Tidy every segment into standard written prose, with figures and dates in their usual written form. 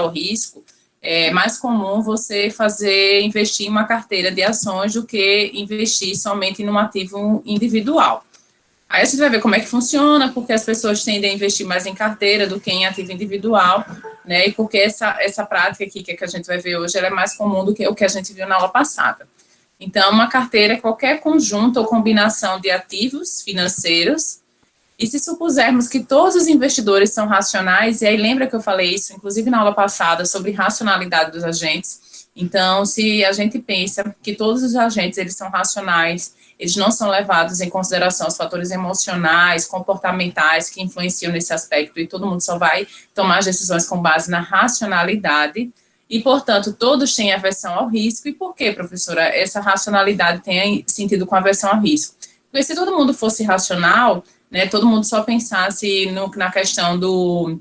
o risco, é mais comum você investir em uma carteira de ações do que investir somente em um ativo individual. Aí a gente vai ver como é que funciona, porque as pessoas tendem a investir mais em carteira do que em ativo individual, né? E porque essa prática aqui que a gente vai ver hoje, ela é mais comum do que o que a gente viu na aula passada. Então, uma carteira é qualquer conjunto ou combinação de ativos financeiros. E se supusermos que todos os investidores são racionais, e aí lembra que eu falei isso, inclusive na aula passada, sobre racionalidade dos agentes. Então, se a gente pensa que todos os agentes, eles são racionais, eles não são levados em consideração os fatores emocionais, comportamentais que influenciam nesse aspecto, e todo mundo só vai tomar as decisões com base na racionalidade, e, portanto, todos têm aversão ao risco. E por que, professora, essa racionalidade tem sentido com aversão ao risco? Porque se todo mundo fosse racional, né, todo mundo só pensasse na questão do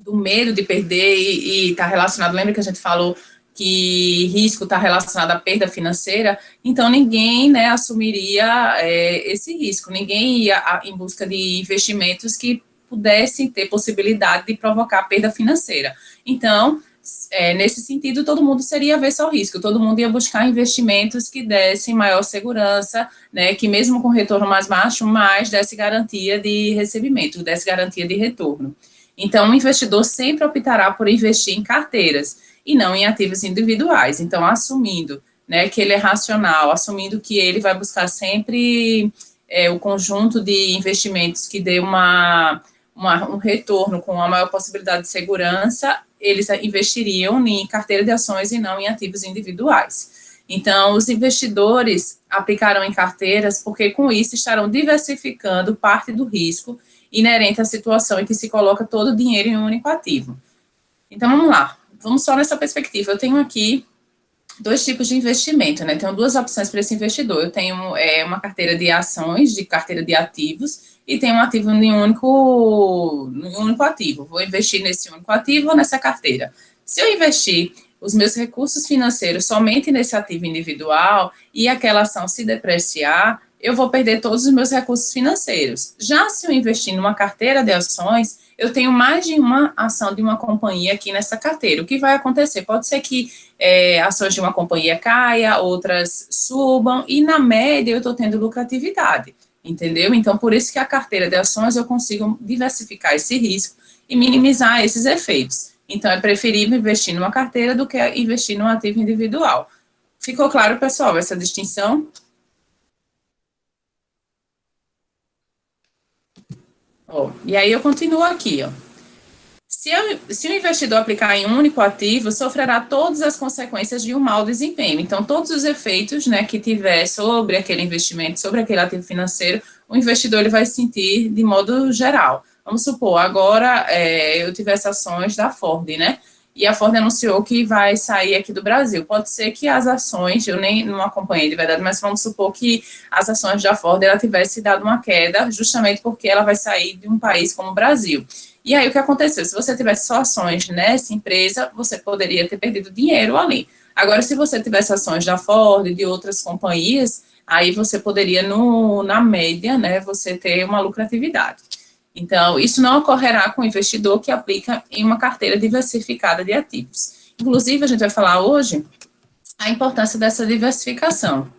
medo de perder e está relacionado, lembra que a gente falou que risco está relacionado à perda financeira, então ninguém, né, assumiria esse risco, ninguém ia em busca de investimentos que pudessem ter possibilidade de provocar perda financeira. Então, nesse sentido, todo mundo seria avesso ao risco, todo mundo ia buscar investimentos que dessem maior segurança, né, que mesmo com retorno mais baixo, mas desse garantia de recebimento, desse garantia de retorno. Então, o investidor sempre optará por investir em carteiras e não em ativos individuais. Então, assumindo, né, que ele é racional, assumindo que ele vai buscar sempre o conjunto de investimentos que dê um retorno com a maior possibilidade de segurança, eles investiriam em carteira de ações e não em ativos individuais. Então, os investidores aplicarão em carteiras porque, com isso, estarão diversificando parte do risco inerente à situação em que se coloca todo o dinheiro em um único ativo. Então, vamos lá. Vamos só nessa perspectiva. Eu tenho aqui dois tipos de investimento, né? Tenho duas opções para esse investidor. Eu tenho uma carteira de ações, de carteira de ativos, e tenho um ativo em um único ativo. Vou investir nesse único ativo ou nessa carteira. Se eu investir os meus recursos financeiros somente nesse ativo individual e aquela ação se depreciar, eu vou perder todos os meus recursos financeiros. Já se eu investir numa carteira de ações, eu tenho mais de uma ação de uma companhia aqui nessa carteira. O que vai acontecer? Pode ser que ações de uma companhia caia, outras subam, e na média eu estou tendo lucratividade, entendeu? Então, por isso que a carteira de ações eu consigo diversificar esse risco e minimizar esses efeitos. Então, é preferível investir numa carteira do que investir num ativo individual. Ficou claro, pessoal, essa distinção? E aí eu continuo aqui, ó. Se o investidor aplicar em um único ativo, sofrerá todas as consequências de um mau desempenho. Então, todos os efeitos, né, que tiver sobre aquele investimento, sobre aquele ativo financeiro, o investidor ele vai sentir de modo geral. Vamos supor, agora eu tivesse ações da Ford, né? E a Ford anunciou que vai sair aqui do Brasil. Pode ser que as ações, eu nem não acompanhei de verdade, mas vamos supor que as ações da Ford ela tivesse dado uma queda, justamente porque ela vai sair de um país como o Brasil. E aí o que aconteceu? Se você tivesse só ações nessa empresa, você poderia ter perdido dinheiro ali. Agora, se você tivesse ações da Ford e de outras companhias, aí você poderia, na média, né, você ter uma lucratividade. Então, isso não ocorrerá com o investidor que aplica em uma carteira diversificada de ativos. Inclusive, a gente vai falar hoje a importância dessa diversificação.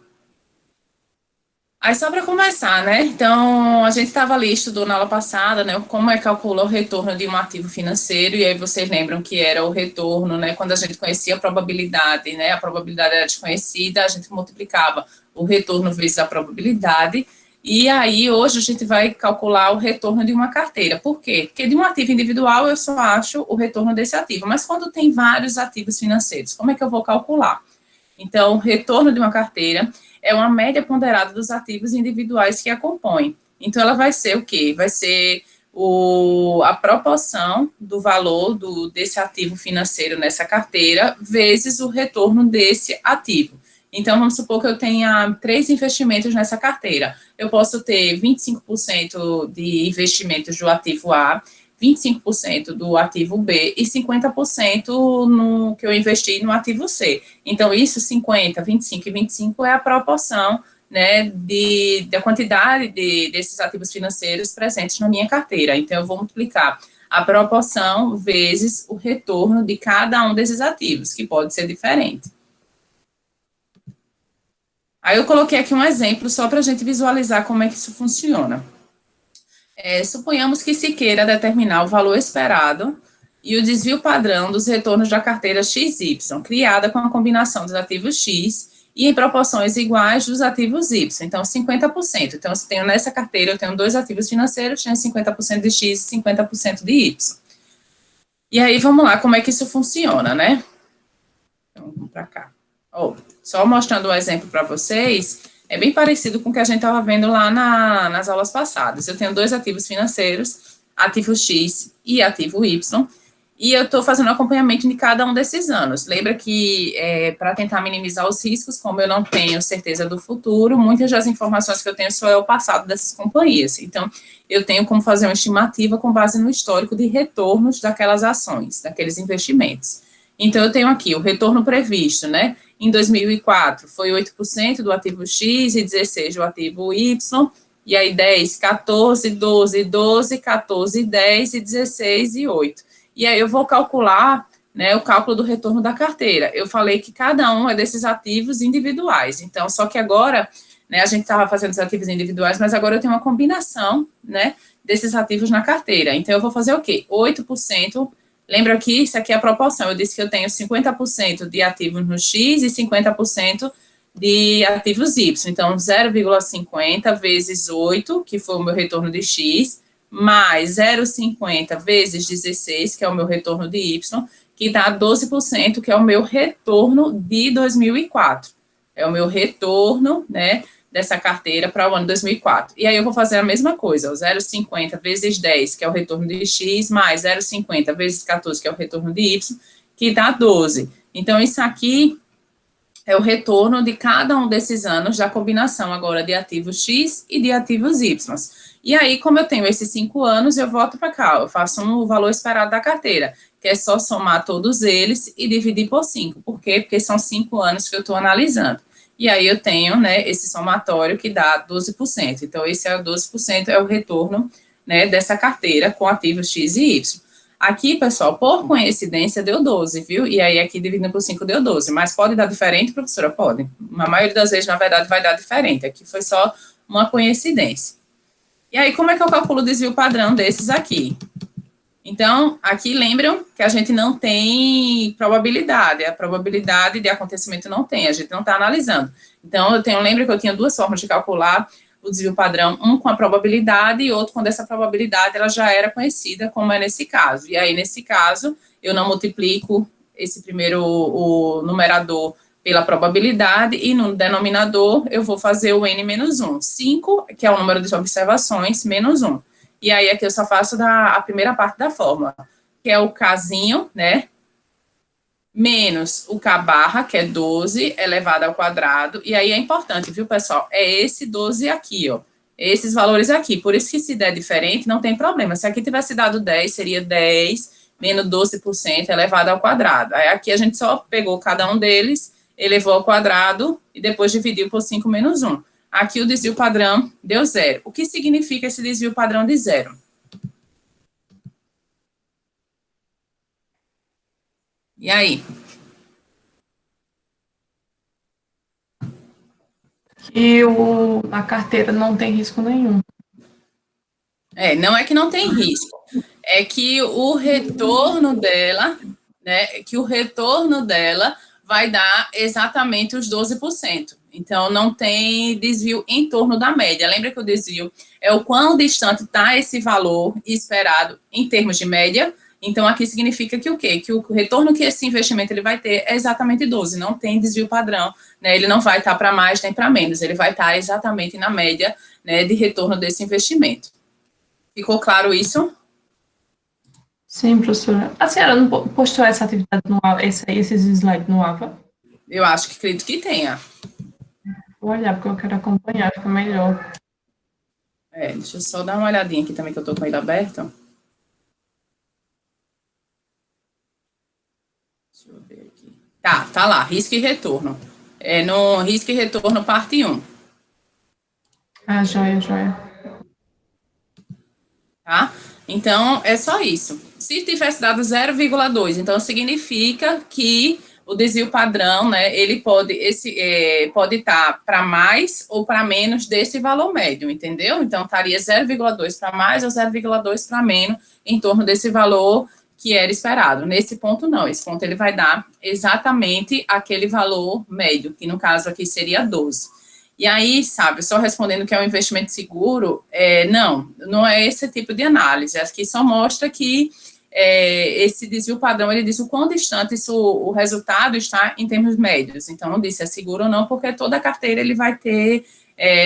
Aí, só para começar, né, então, a gente estava ali, estudou na aula passada, né, como é que calcula o retorno de um ativo financeiro, e aí vocês lembram que era o retorno, né, quando a gente conhecia a probabilidade, né, a probabilidade era desconhecida, a gente multiplicava o retorno vezes a probabilidade, e aí hoje a gente vai calcular o retorno de uma carteira. Por quê? Porque de um ativo individual eu só acho o retorno desse ativo, mas quando tem vários ativos financeiros, como é que eu vou calcular? Então, o retorno de uma carteira é uma média ponderada dos ativos individuais que a compõem. Então, ela vai ser o quê? Vai ser a proporção do valor desse ativo financeiro nessa carteira vezes o retorno desse ativo. Então, vamos supor que eu tenha 3 investimentos nessa carteira. Eu posso ter 25% de investimentos do ativo A, 25% do ativo B e 50% no que eu investi no ativo C. Então, isso, 50, 25 e 25 é a proporção, né, da quantidade desses ativos financeiros presentes na minha carteira. Então, eu vou multiplicar a proporção vezes o retorno de cada um desses ativos, que pode ser diferente. Aí eu coloquei aqui um exemplo só para a gente visualizar como é que isso funciona. Suponhamos que se queira determinar o valor esperado e o desvio padrão dos retornos da carteira XY, criada com a combinação dos ativos X e em proporções iguais dos ativos Y, então 50%. Então, se tenho nessa carteira, eu tenho 2 ativos financeiros, tenho 50% de X e 50% de Y. E aí, vamos lá, como é que isso funciona, né? Então, vamos para cá. Só mostrando um exemplo para vocês, é bem parecido com o que a gente estava vendo lá nas aulas passadas. Eu tenho 2 ativos financeiros, ativo X e ativo Y, e eu estou fazendo acompanhamento de cada um desses anos. Lembra que, para tentar minimizar os riscos, como eu não tenho certeza do futuro, muitas das informações que eu tenho só é o passado dessas companhias. Então, eu tenho como fazer uma estimativa com base no histórico de retornos daquelas ações, daqueles investimentos. Então, eu tenho aqui o retorno previsto, né? Em 2004, foi 8% do ativo X e 16% do ativo Y, e aí 10, 14, 12, 12, 14, 10 e 16 e 8. E aí eu vou calcular, né, o cálculo do retorno da carteira. Eu falei que cada um é desses ativos individuais. Então, só que agora, né, a gente estava fazendo os ativos individuais, mas agora eu tenho uma combinação, né, desses ativos na carteira. Então, eu vou fazer o quê? 8%. Lembra que isso aqui é a proporção. Eu disse que eu tenho 50% de ativos no X e 50% de ativos Y. Então, 0,50 vezes 8, que foi o meu retorno de X, mais 0,50 vezes 16, que é o meu retorno de Y, que dá 12%, que é o meu retorno de 2004. É o meu retorno, né, dessa carteira para o ano 2004. E aí eu vou fazer a mesma coisa, 0,50 vezes 10, que é o retorno de X, mais 0,50 vezes 14, que é o retorno de Y, que dá 12. Então, isso aqui é o retorno de cada um desses anos da combinação agora de ativos X e de ativos Y. E aí, como eu tenho esses 5 anos, eu volto para cá, eu faço o valor esperado da carteira, que é só somar todos eles e dividir por 5. Por quê? Porque são 5 anos que eu estou analisando. E aí eu tenho, né, esse somatório que dá 12%. Então, esse é o 12%, é o retorno, né, dessa carteira com ativos X e Y. Aqui, pessoal, por coincidência, deu 12, viu? E aí, aqui, dividindo por 5, deu 12. Mas pode dar diferente, professora? Pode. A maioria das vezes, na verdade, vai dar diferente. Aqui foi só uma coincidência. E aí, como é que eu calculo o desvio padrão desses aqui? Então, aqui lembram que a gente não tem probabilidade, a probabilidade de acontecimento não tem, a gente não está analisando. Então, lembra que eu tinha 2 formas de calcular o desvio padrão, um com a probabilidade e outro quando essa probabilidade ela já era conhecida, como é nesse caso. E aí, nesse caso, eu não multiplico esse primeiro, o numerador pela probabilidade, e no denominador eu vou fazer o n menos 1. 5, que é o número de observações, menos 1. E aí, aqui eu só faço a primeira parte da fórmula, que é o Kzinho, né, menos o K barra, que é 12 elevado ao quadrado. E aí é importante, viu, pessoal? É esse 12 aqui, ó. Esses valores aqui. Por isso que se der diferente, não tem problema. Se aqui tivesse dado 10, seria 10 menos 12% elevado ao quadrado. Aí aqui a gente só pegou cada um deles, elevou ao quadrado e depois dividiu por 5 menos 1. Aqui o desvio padrão deu 0. O que significa esse desvio padrão de 0? E aí? Que a carteira não tem risco nenhum. Não é que não tem risco, é que o retorno dela, né, vai dar exatamente os 12%. Então, não tem desvio em torno da média. Lembra que o desvio é o quão distante está esse valor esperado em termos de média? Então, aqui significa que o quê? Que o retorno que esse investimento ele vai ter é exatamente 12, não tem desvio padrão, né? Ele não vai estar para mais nem para menos, ele vai estar exatamente na média, né, de retorno desse investimento. Ficou claro isso? Sim, professora. A senhora não postou essa atividade no AVA, esses slides no AVA? Eu acho que acredito que tenha. Vou olhar, porque eu quero acompanhar, fica melhor. Deixa eu só dar uma olhadinha aqui também, que eu tô com ele aberto. Deixa eu ver aqui. Tá lá, risco e retorno. No risco e retorno, parte 1. Ah, joia. Tá? Então, é só isso. Se tivesse dado 0,2, então significa que o desvio padrão, né, ele pode pode estar para mais ou para menos desse valor médio, entendeu? Então, estaria 0,2 para mais ou 0,2 para menos em torno desse valor que era esperado. Nesse ponto, não. Esse ponto ele vai dar exatamente aquele valor médio, que no caso aqui seria 12. E aí, sabe, só respondendo que é um investimento seguro, não é esse tipo de análise. Aqui só mostra que esse desvio padrão, ele diz o quão distante o resultado está em termos médios. Então, não disse é seguro ou não, porque toda a carteira ele vai ter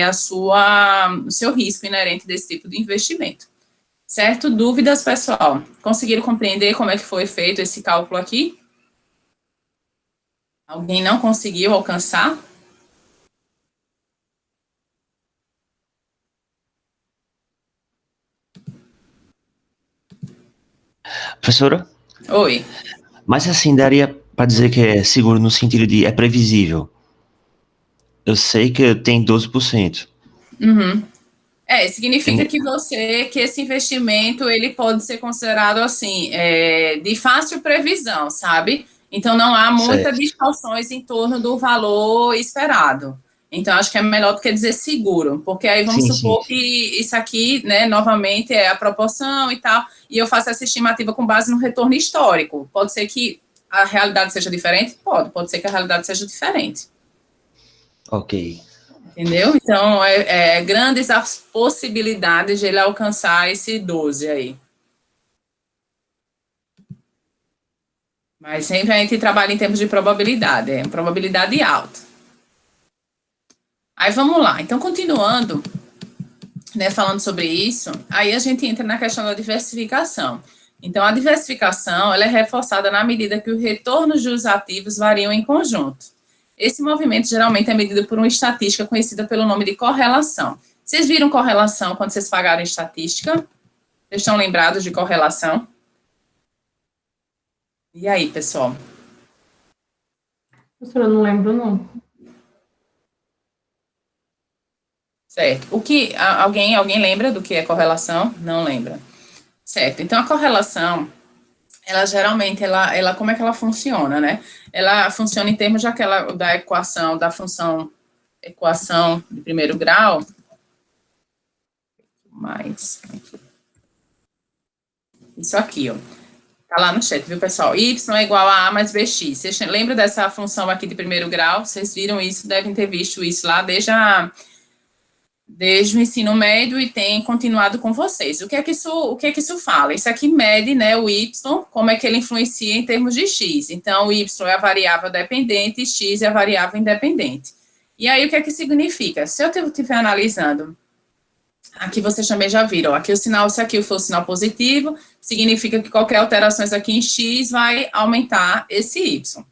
o seu risco inerente desse tipo de investimento. Certo? Dúvidas, pessoal? Conseguiram compreender como é que foi feito esse cálculo aqui? Alguém não conseguiu alcançar? Professora, Oi. mas assim, daria para dizer que é seguro no sentido de é previsível. Eu sei que tem 12%. Uhum. Significa que esse investimento, ele pode ser considerado, assim, de fácil previsão, sabe? Então, não há muitas Certo. distorções em torno do valor esperado. Então, acho que é melhor do que dizer seguro, porque aí vamos Sim, sim. supor que isso aqui, né, novamente, é a proporção e tal, e eu faço essa estimativa com base no retorno histórico. Pode ser que a realidade seja diferente? Pode ser que a realidade seja diferente. Ok. Entendeu? Então, grandes as possibilidades de ele alcançar esse 12 aí. Mas sempre a gente trabalha em termos de probabilidade, probabilidade alta. Aí vamos lá. Então, continuando, né, falando sobre isso, aí a gente entra na questão da diversificação. Então, a diversificação ela é reforçada na medida que os retornos dos ativos variam em conjunto. Esse movimento geralmente é medido por uma estatística conhecida pelo nome de correlação. Vocês viram correlação quando vocês pagaram estatística? Vocês estão lembrados de correlação? E aí, pessoal? Professora, eu não lembro, não. Certo. Alguém lembra do que é correlação? Não lembra. Certo. Então, a correlação, ela geralmente, como é que ela funciona, né? Ela funciona em termos da equação, da função, equação de primeiro grau, mais isso aqui, ó. Tá lá no chat, viu, pessoal? Y é igual a A mais BX. Vocês lembram dessa função aqui de primeiro grau? Vocês viram isso, devem ter visto isso lá desde o ensino médio e tem continuado com vocês. O que é que isso fala? Isso aqui mede, né, o Y, como é que ele influencia em termos de X. Então, o Y é a variável dependente e X é a variável independente. E aí, o que é que significa? Se eu estiver analisando, aqui vocês também já viram, aqui o sinal, se aqui for o sinal positivo, significa que qualquer alterações aqui em X vai aumentar esse Y.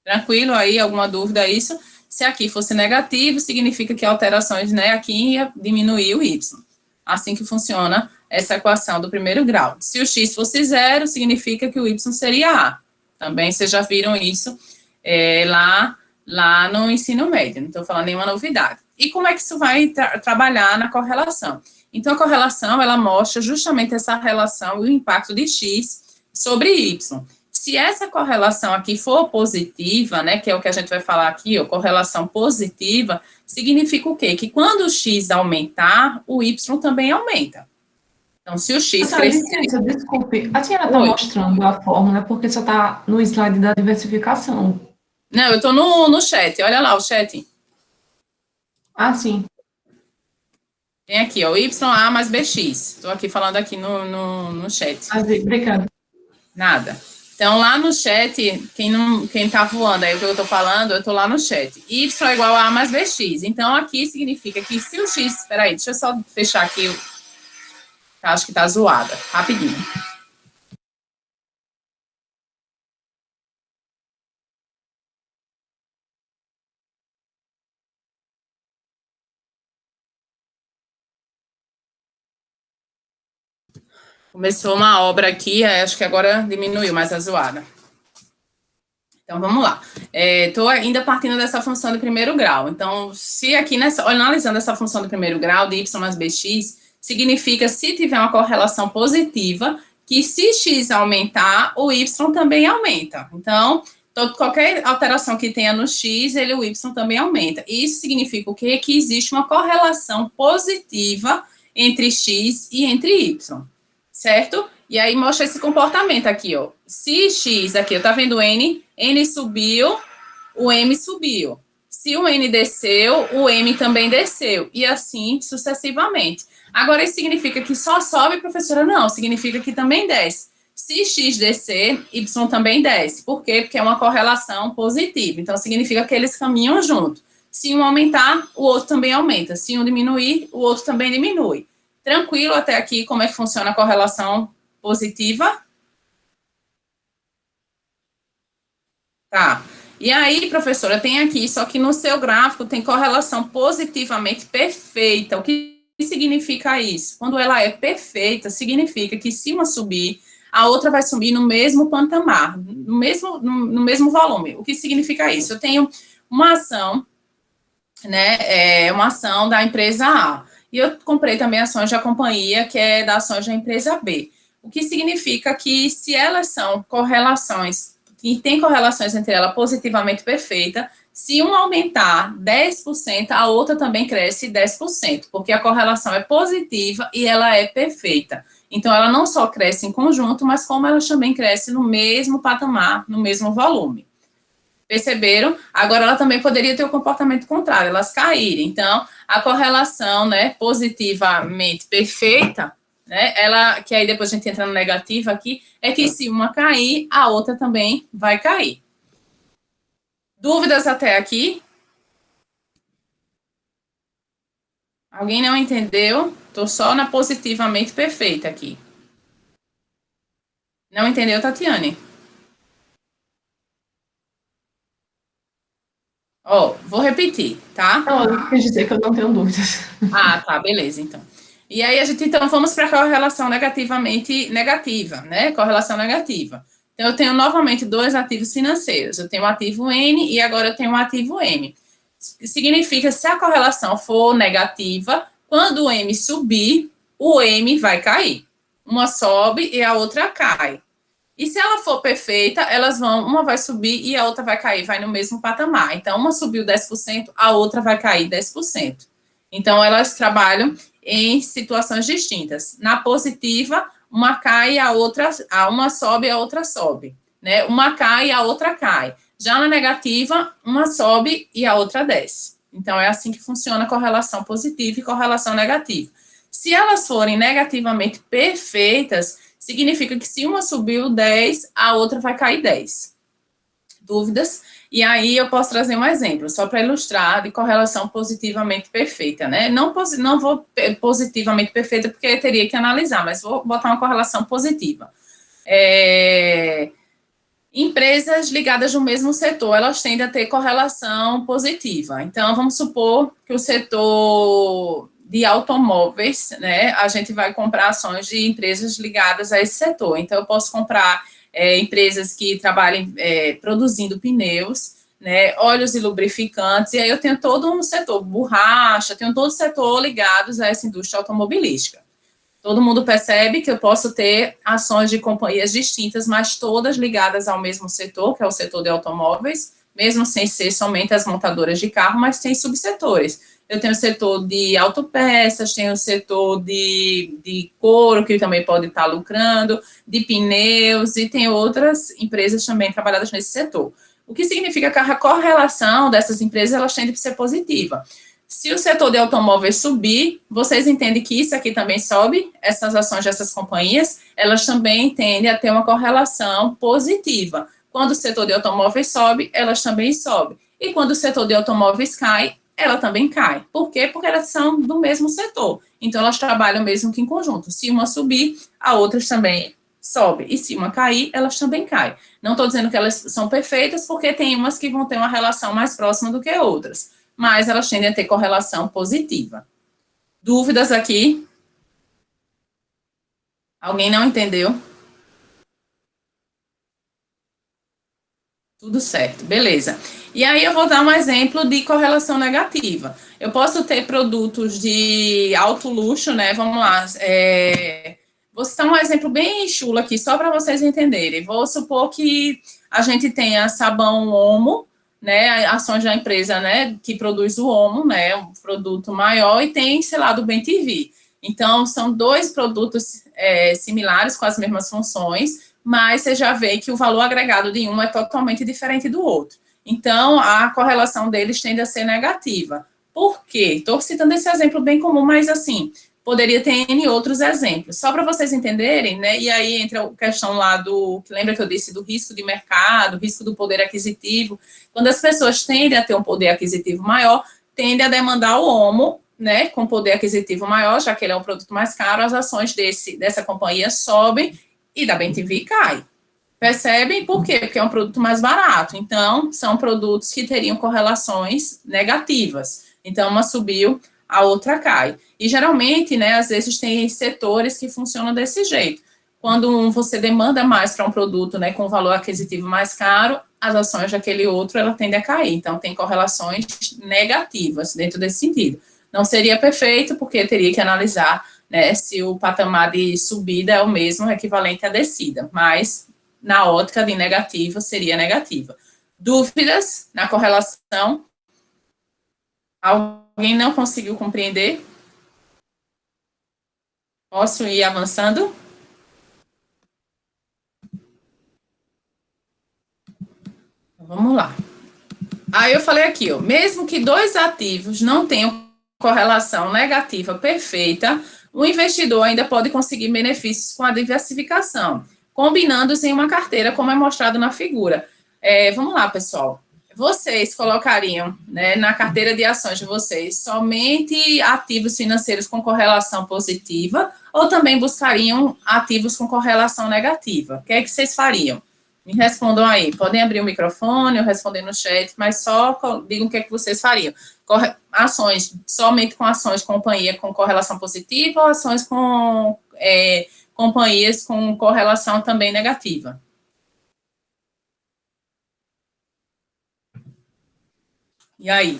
Tranquilo aí? Alguma dúvida a isso? Se aqui fosse negativo, significa que alterações, né, aqui ia diminuir o Y. Assim que funciona essa equação do primeiro grau. Se o x fosse zero, significa que o y seria A. Também vocês já viram isso lá no ensino médio, não estou falando nenhuma novidade. E como é que isso vai trabalhar na correlação? Então, a correlação, ela mostra justamente essa relação e o impacto de x sobre y. Se essa correlação aqui for positiva, né, que é o que a gente vai falar aqui, ó, correlação positiva, significa o quê? Que quando o x aumentar, o y também aumenta. Então, se o x crescer... Licença, desculpe. A senhora está mostrando a fórmula porque só está no slide da diversificação. Não, eu estou no chat. Olha lá o chat. Ah, sim. Tem aqui, ó, YA mais BX. Estou aqui falando aqui no chat. Obrigada. Nada. Então, lá no chat, quem tá voando aí o que eu estou falando, eu estou lá no chat. Y é igual a A mais BX. Então, aqui significa que se o X... Espera aí, deixa eu só fechar aqui. Acho que tá zoada. Rapidinho. Começou uma obra aqui, acho que agora diminuiu mais a zoada. Então, vamos lá. Estou ainda partindo dessa função de primeiro grau. Então, se aqui, analisando essa função de primeiro grau, de y mais bx, significa, se tiver uma correlação positiva, que se X aumentar, o Y também aumenta. Então, qualquer alteração que tenha no X, o Y também aumenta. Isso significa o quê? Que existe uma correlação positiva entre X e entre Y, certo? E aí mostra esse comportamento aqui, ó. Se X aqui, tá vendo N? N subiu, o M subiu. Se o N desceu, o M também desceu. E assim sucessivamente. Agora, isso significa que só sobe, professora? Não, significa que também desce. Se X descer, Y também desce. Por quê? Porque é uma correlação positiva. Então, significa que eles caminham junto. Se um aumentar, o outro também aumenta. Se um diminuir, o outro também diminui. Tranquilo até aqui como é que funciona a correlação positiva? Tá. E aí, professora, tem aqui, só que no seu gráfico tem correlação positivamente perfeita. O que significa isso? Quando ela é perfeita, significa que se uma subir, a outra vai subir no mesmo patamar, no mesmo volume. O que significa isso? Eu tenho uma ação, né, uma ação da empresa A, e eu comprei também ações da companhia, que é da ações da empresa B. O que significa que se elas são correlações, e tem correlações entre elas positivamente perfeita, se uma aumentar 10%, a outra também cresce 10%, porque a correlação é positiva e ela é perfeita. Então, ela não só cresce em conjunto, mas como elas também crescem no mesmo patamar, no mesmo volume. Perceberam? Agora, ela também poderia ter o comportamento contrário, elas caírem. Então, a correlação, né, positivamente perfeita, né, ela, que aí depois a gente entra no negativo aqui, é que se uma cair, a outra também vai cair. Dúvidas até aqui? Alguém não entendeu? Estou só na positivamente perfeita aqui. Não entendeu, Tatiane? Ó, vou repetir, tá? Não, eu quis dizer que eu não tenho dúvidas. Ah, tá, beleza, então. E aí, então, vamos para a correlação negativamente negativa, né? Correlação negativa. Então, eu tenho novamente dois ativos financeiros. Eu tenho o ativo N e agora eu tenho o ativo M. Significa, se a correlação for negativa, quando o M subir, o M vai cair. Uma sobe e a outra cai. E se ela for perfeita, uma vai subir e a outra vai cair, vai no mesmo patamar. Então, uma subiu 10%, a outra vai cair 10%. Então, elas trabalham em situações distintas. Na positiva, uma cai e uma sobe e a outra sobe. Né? Uma cai e a outra cai. Já na negativa, uma sobe e a outra desce. Então, é assim que funciona a correlação positiva e correlação negativa. Se elas forem negativamente perfeitas, significa que se uma subiu 10, a outra vai cair 10. Dúvidas? E aí eu posso trazer um exemplo, só para ilustrar, de correlação positivamente perfeita, né? Não vou positivamente perfeita, porque eu teria que analisar, mas vou botar uma correlação positiva. Empresas ligadas no mesmo setor, elas tendem a ter correlação positiva. Então, vamos supor que o setor de automóveis, né, a gente vai comprar ações de empresas ligadas a esse setor. Então, eu posso comprar empresas que trabalhem produzindo pneus, né, óleos e lubrificantes, e aí eu tenho todo um setor, borracha, tenho todo o setor ligados a essa indústria automobilística. Todo mundo percebe que eu posso ter ações de companhias distintas, mas todas ligadas ao mesmo setor, que é o setor de automóveis, mesmo sem ser somente as montadoras de carro, mas tem subsetores. Eu tenho o setor de autopeças, tenho o setor de couro, que também pode estar lucrando, de pneus, e tem outras empresas também trabalhadas nesse setor. O que significa que a correlação dessas empresas, elas tendem a ser positiva. Se o setor de automóveis subir, vocês entendem que isso aqui também sobe, essas ações dessas companhias, elas também tendem a ter uma correlação positiva. Quando o setor de automóveis sobe, elas também sobem. E quando o setor de automóveis cai, ela também cai. Por quê? Porque elas são do mesmo setor. Então, elas trabalham mesmo que em conjunto. Se uma subir, a outra também sobe. E se uma cair, elas também caem. Não estou dizendo que elas são perfeitas, porque tem umas que vão ter uma relação mais próxima do que outras. Mas elas tendem a ter correlação positiva. Dúvidas aqui? Alguém não entendeu? Tudo certo, beleza. E aí eu vou dar um exemplo de correlação negativa. Eu posso ter produtos de alto luxo, né? Vamos lá. Vou citar um exemplo bem chulo aqui, só para vocês entenderem. Vou supor que a gente tenha sabão Omo, né? Ações da empresa, né? Que produz o Omo, né? Um produto maior, e tem, sei lá, do Bem-TV. Então, são dois produtos similares, com as mesmas funções, mas você já vê que o valor agregado de um é totalmente diferente do outro. Então, a correlação deles tende a ser negativa. Por quê? Estou citando esse exemplo bem comum, mas assim, poderia ter N outros exemplos. Só para vocês entenderem, né? E aí entra a questão lá lembra que eu disse do risco de mercado, risco do poder aquisitivo. Quando as pessoas tendem a ter um poder aquisitivo maior, tendem a demandar o Omo, né? Com poder aquisitivo maior, já que ele é um produto mais caro, as ações dessa companhia sobem e da Bem-TV cai. Percebem por quê? Porque é um produto mais barato. Então, são produtos que teriam correlações negativas. Então, uma subiu, a outra cai. E, geralmente, né, às vezes tem setores que funcionam desse jeito. Quando você demanda mais para um produto, né, com valor aquisitivo mais caro, as ações daquele outro, ela tende a cair. Então, tem correlações negativas dentro desse sentido. Não seria perfeito, porque teria que analisar, né, se o patamar de subida é o mesmo, equivalente à descida, mas na ótica de negativa, seria negativa. Dúvidas na correlação? Alguém não conseguiu compreender? Posso ir avançando? Vamos lá. Aí eu falei aqui, ó, mesmo que dois ativos não tenham correlação negativa perfeita, o investidor ainda pode conseguir benefícios com a diversificação, combinando-os em uma carteira, como é mostrado na figura. Vamos lá, pessoal. Vocês colocariam, né, na carteira de ações de vocês somente ativos financeiros com correlação positiva ou também buscariam ativos com correlação negativa? O que é que vocês fariam? Me respondam aí. Podem abrir o microfone ou responder no chat, mas só digam o que é que vocês fariam. Ações, somente com ações de companhia com correlação positiva ou ações com companhias com correlação também negativa? E aí?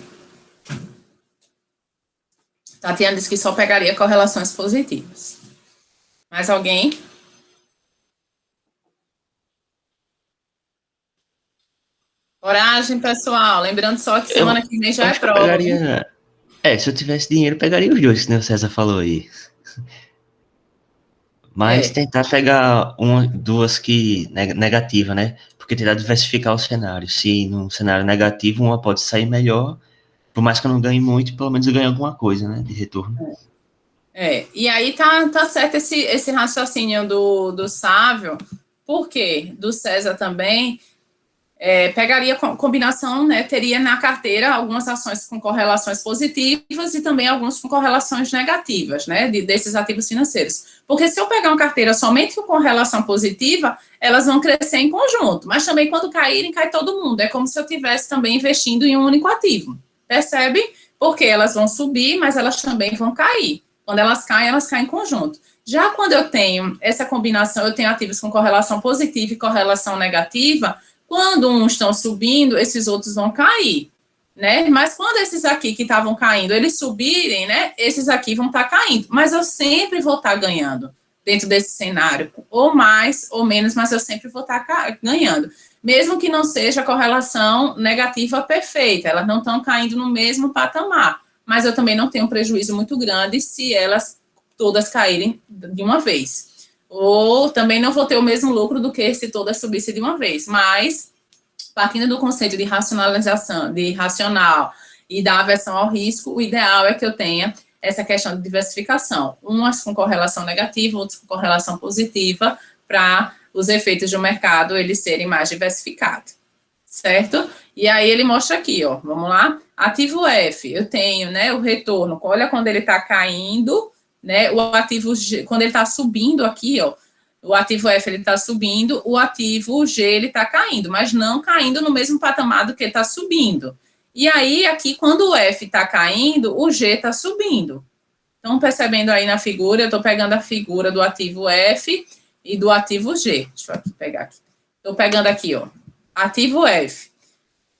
Tatiana disse que só pegaria correlações positivas. Mais alguém? Coragem, pessoal. Lembrando só que semana que vem já é prova. Pegaria... se eu tivesse dinheiro, pegaria os dois, que o César falou aí. Mas tentar pegar duas que negativa, né? Porque tentar diversificar o cenário. Se num cenário negativo, uma pode sair melhor, por mais que eu não ganhe muito, pelo menos eu ganhe alguma coisa, né? De retorno. E aí tá certo esse raciocínio do Sávio. Por quê? Do César também. Pegaria combinação, né? Teria na carteira algumas ações com correlações positivas e também alguns com correlações negativas, né? Desses ativos financeiros. Porque se eu pegar uma carteira somente com correlação positiva, elas vão crescer em conjunto. Mas também quando caírem, cai todo mundo. É como se eu estivesse também investindo em um único ativo. Percebe? Porque elas vão subir, mas elas também vão cair. Quando elas caem em conjunto. Já quando eu tenho essa combinação, eu tenho ativos com correlação positiva e correlação negativa. Quando uns estão subindo, esses outros vão cair, né? Mas quando esses aqui que estavam caindo, eles subirem, né? Esses aqui vão estar caindo. Mas eu sempre vou estar ganhando dentro desse cenário. Ou mais, ou menos, mas eu sempre vou estar ganhando. Mesmo que não seja a correlação negativa perfeita. Elas não estão caindo no mesmo patamar. Mas eu também não tenho um prejuízo muito grande se elas todas caírem de uma vez. Ou também não vou ter o mesmo lucro do que se todas subissem de uma vez. Mas, partindo do conceito de racionalização, de racional e da aversão ao risco, o ideal é que eu tenha essa questão de diversificação. Umas com correlação negativa, outras com correlação positiva, para os efeitos do mercado eles serem mais diversificados. Certo? E aí ele mostra aqui, ó, vamos lá? Ativo F, eu tenho, né, o retorno. Olha quando ele está caindo, né, o ativo G, quando ele está subindo aqui, ó, o ativo F ele está subindo, o ativo G ele está caindo, mas não caindo no mesmo patamar do que ele está subindo. E aí, aqui, quando o F está caindo, o G está subindo. Então, percebendo aí na figura, eu estou pegando a figura do ativo F e do ativo G. Deixa eu aqui pegar aqui. Estou pegando aqui, ó. ativo F,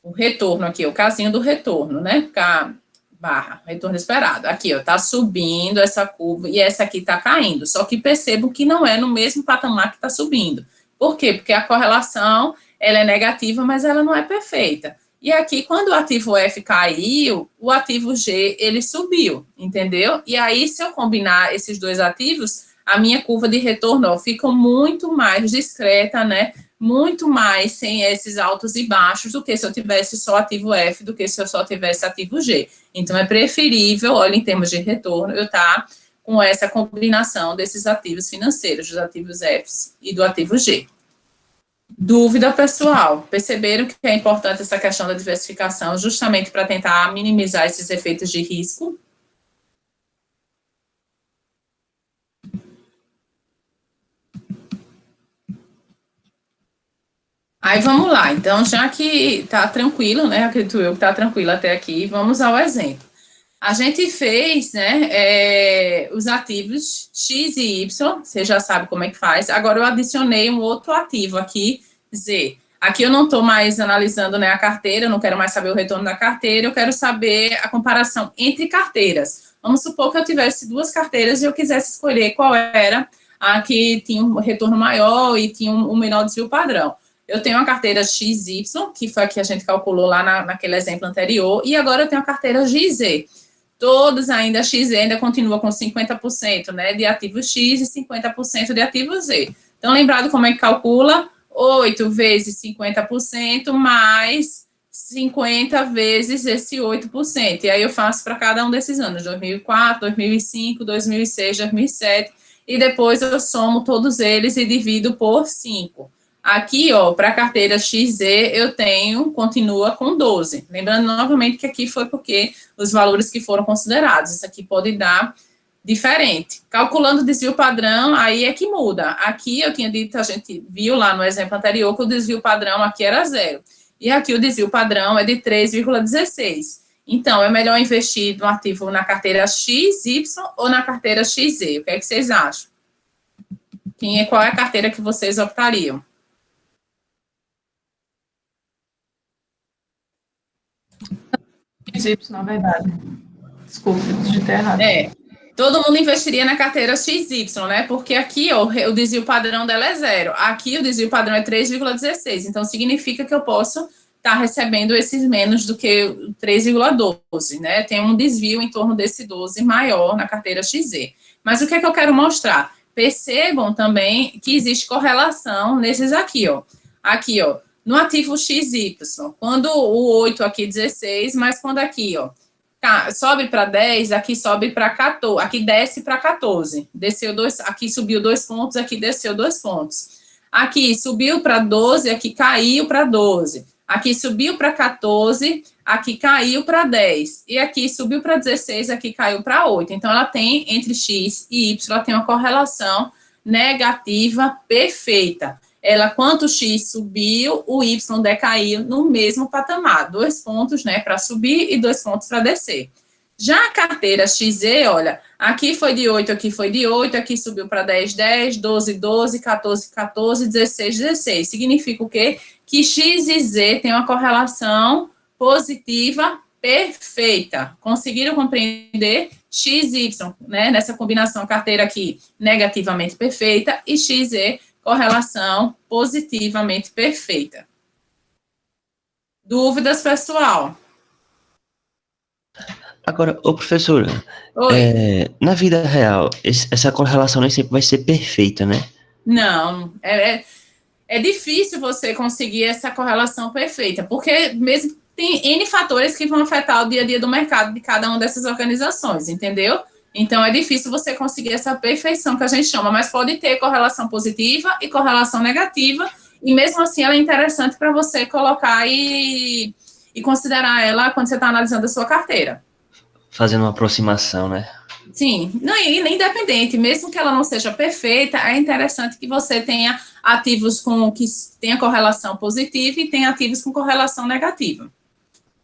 o retorno aqui, o casinho do retorno, né? K barra, retorno esperado. Aqui, ó, tá subindo essa curva e essa aqui tá caindo. Só que percebo que não é no mesmo patamar que tá subindo. Por quê? Porque a correlação, ela é negativa, mas ela não é perfeita. E aqui, quando o ativo F caiu, o ativo G, ele subiu, entendeu? E aí, se eu combinar esses dois ativos, a minha curva de retorno, ó, fica muito mais discreta, né? Muito mais sem esses altos e baixos do que se eu tivesse só ativo F, do que se eu só tivesse ativo G. Então, é preferível, olha, em termos de retorno, eu estar com essa combinação desses ativos financeiros, dos ativos F e do ativo G. Dúvida pessoal, perceberam que é importante essa questão da diversificação justamente para tentar minimizar esses efeitos de risco? Aí vamos lá, então já que está tranquilo, né, acredito eu que está tranquilo até aqui, vamos ao exemplo. A gente fez, né, os ativos X e Y, você já sabe como é que faz. Agora eu adicionei um outro ativo aqui, Z. Aqui eu não estou mais analisando, né, a carteira, eu não quero mais saber o retorno da carteira, eu quero saber a comparação entre carteiras. Vamos supor que eu tivesse duas carteiras e eu quisesse escolher qual era a que tinha um retorno maior e tinha um menor desvio padrão. Eu tenho uma carteira XY, que foi a que a gente calculou lá naquele exemplo anterior, e agora eu tenho a carteira XZ. Todos ainda, XZ ainda continua com 50%, né, de ativo X e 50% de ativo Z. Então, lembrado como é que calcula? 8 vezes 50% mais 50 vezes esse 8%. E aí eu faço para cada um desses anos, 2004, 2005, 2006, 2007, e depois eu somo todos eles e divido por 5. Aqui, ó, para a carteira XZ, eu tenho, continua com 12. Lembrando novamente que aqui foi porque os valores que foram considerados. Isso aqui pode dar diferente. Calculando o desvio padrão, aí é que muda. Aqui eu tinha dito, a gente viu lá no exemplo anterior, que o desvio padrão aqui era 0. E aqui o desvio padrão é de 3,16. Então, é melhor investir no ativo na carteira XY ou na carteira XZ? O que é que vocês acham? Qual é a carteira que vocês optariam? XY, na verdade. Desculpa, digitei errado. Todo mundo investiria na carteira XY, né? Porque aqui, ó, o desvio padrão dela é 0. Aqui o desvio padrão é 3,16. Então, significa que eu posso estar recebendo esses menos do que 3,12, né? Tem um desvio em torno desse 12 maior na carteira XZ. Mas o que é que eu quero mostrar? Percebam também que existe correlação nesses aqui, ó. Aqui, ó, no ativo XY, quando o 8 aqui 16, mas quando aqui, ó, sobe para 10, aqui sobe para 14, aqui desce para 14. Desceu 2, aqui subiu 2 pontos, aqui desceu 2 pontos. Aqui subiu para 12, aqui caiu para 12. Aqui subiu para 14, aqui caiu para 10. E aqui subiu para 16, aqui caiu para 8. Então, ela tem, entre X e Y, ela tem uma correlação negativa perfeita. Ela, quanto o X subiu, o Y decaiu no mesmo patamar. 2 pontos, né, para subir e 2 pontos para descer. Já a carteira XZ, olha, aqui foi de 8, aqui foi de 8, aqui subiu para 10, 10, 12, 12, 14, 14, 16, 16. Significa o quê? Que X e Z têm uma correlação positiva perfeita. Conseguiram compreender? X e Y, né, nessa combinação carteira aqui, negativamente perfeita, e X e Z, correlação positivamente perfeita. Dúvidas, pessoal? Agora, ô professora, na vida real, essa correlação nem sempre vai ser perfeita, né? Não, é difícil você conseguir essa correlação perfeita, porque mesmo tem N fatores que vão afetar o dia a dia do mercado de cada uma dessas organizações, entendeu? Então, é difícil você conseguir essa perfeição que a gente chama, mas pode ter correlação positiva e correlação negativa, e mesmo assim ela é interessante para você colocar e considerar ela quando você está analisando a sua carteira. Fazendo uma aproximação, né? Sim, não, e independente, mesmo que ela não seja perfeita, é interessante que você tenha ativos que tenha correlação positiva e tenha ativos com correlação negativa.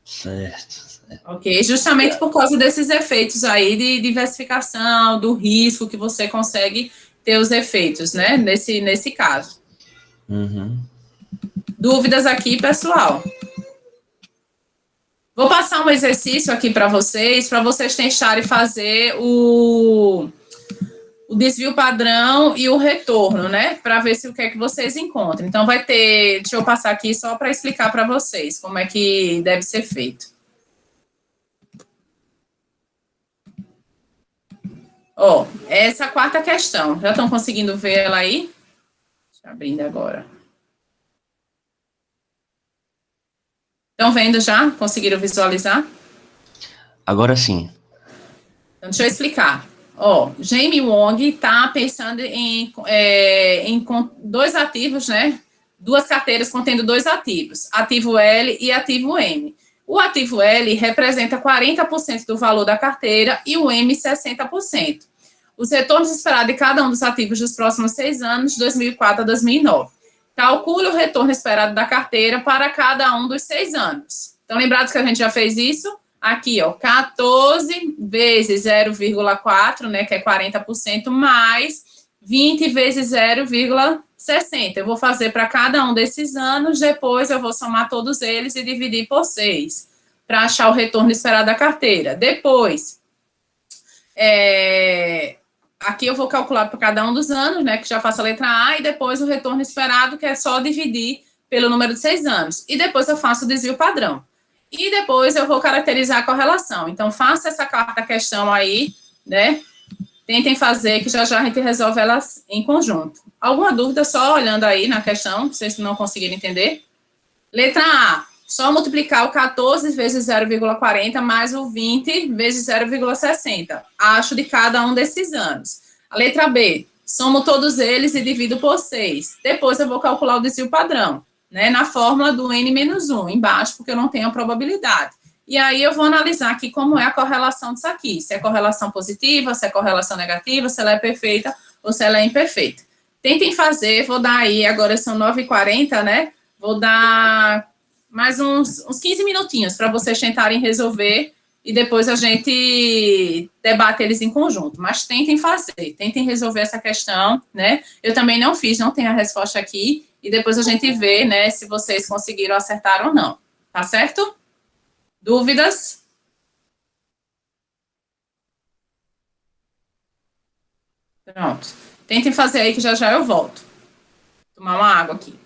Certo. Ok, justamente por causa desses efeitos aí de diversificação, do risco que você consegue ter os efeitos, né, nesse caso. Uhum. Dúvidas aqui, pessoal? Vou passar um exercício aqui para vocês testarem fazer o desvio padrão e o retorno, né? Para ver se o que é que vocês encontram. Então, vai ter... Deixa eu passar aqui só para explicar para vocês como é que deve ser feito. Ó, essa é a quarta questão. Já estão conseguindo ver ela aí? Deixa eu abrindo agora. Estão vendo já? Conseguiram visualizar? Agora sim. Então, deixa eu explicar. Ó, Jamie Wong está pensando em dois ativos, né? Duas carteiras contendo dois ativos, ativo L e ativo M. O ativo L representa 40% do valor da carteira e o M 60%. Os retornos esperados de cada um dos ativos dos próximos 6 anos, de 2004 a 2009. Calcule o retorno esperado da carteira para cada um dos 6 anos. Então, lembrados que a gente já fez isso? Aqui, ó, 14 vezes 0,4, né, que é 40%, mais 20 vezes 0,60. Eu vou fazer para cada um desses anos, depois eu vou somar todos eles e dividir por 6, para achar o retorno esperado da carteira. Depois, aqui eu vou calcular para cada um dos anos, né, que já faço a letra A, e depois o retorno esperado, que é só dividir pelo número de 6 anos. E depois eu faço o desvio padrão. E depois eu vou caracterizar a correlação. Então, faça essa quarta questão aí, né? Tentem fazer, que já já a gente resolve elas em conjunto. Alguma dúvida só olhando aí na questão, vocês não conseguiram entender? Letra A, só multiplicar o 14 vezes 0,40 mais o 20 vezes 0,60. Acho de cada um desses anos. A letra B, somo todos eles e divido por 6. Depois eu vou calcular o desvio padrão, né, na fórmula do N-1, embaixo, porque eu não tenho a probabilidade. E aí eu vou analisar aqui como é a correlação disso aqui, se é correlação positiva, se é correlação negativa, se ela é perfeita ou se ela é imperfeita. Tentem fazer, vou dar aí, agora são 9h40, né? Vou dar mais uns 15 minutinhos para vocês tentarem resolver e depois a gente debate eles em conjunto. Mas tentem fazer, tentem resolver essa questão, né? Eu também não fiz, não tenho a resposta aqui, e depois a gente vê, né, se vocês conseguiram acertar ou não. Tá certo? Dúvidas? Pronto. Tentem fazer aí que já já eu volto. Tomar uma água aqui.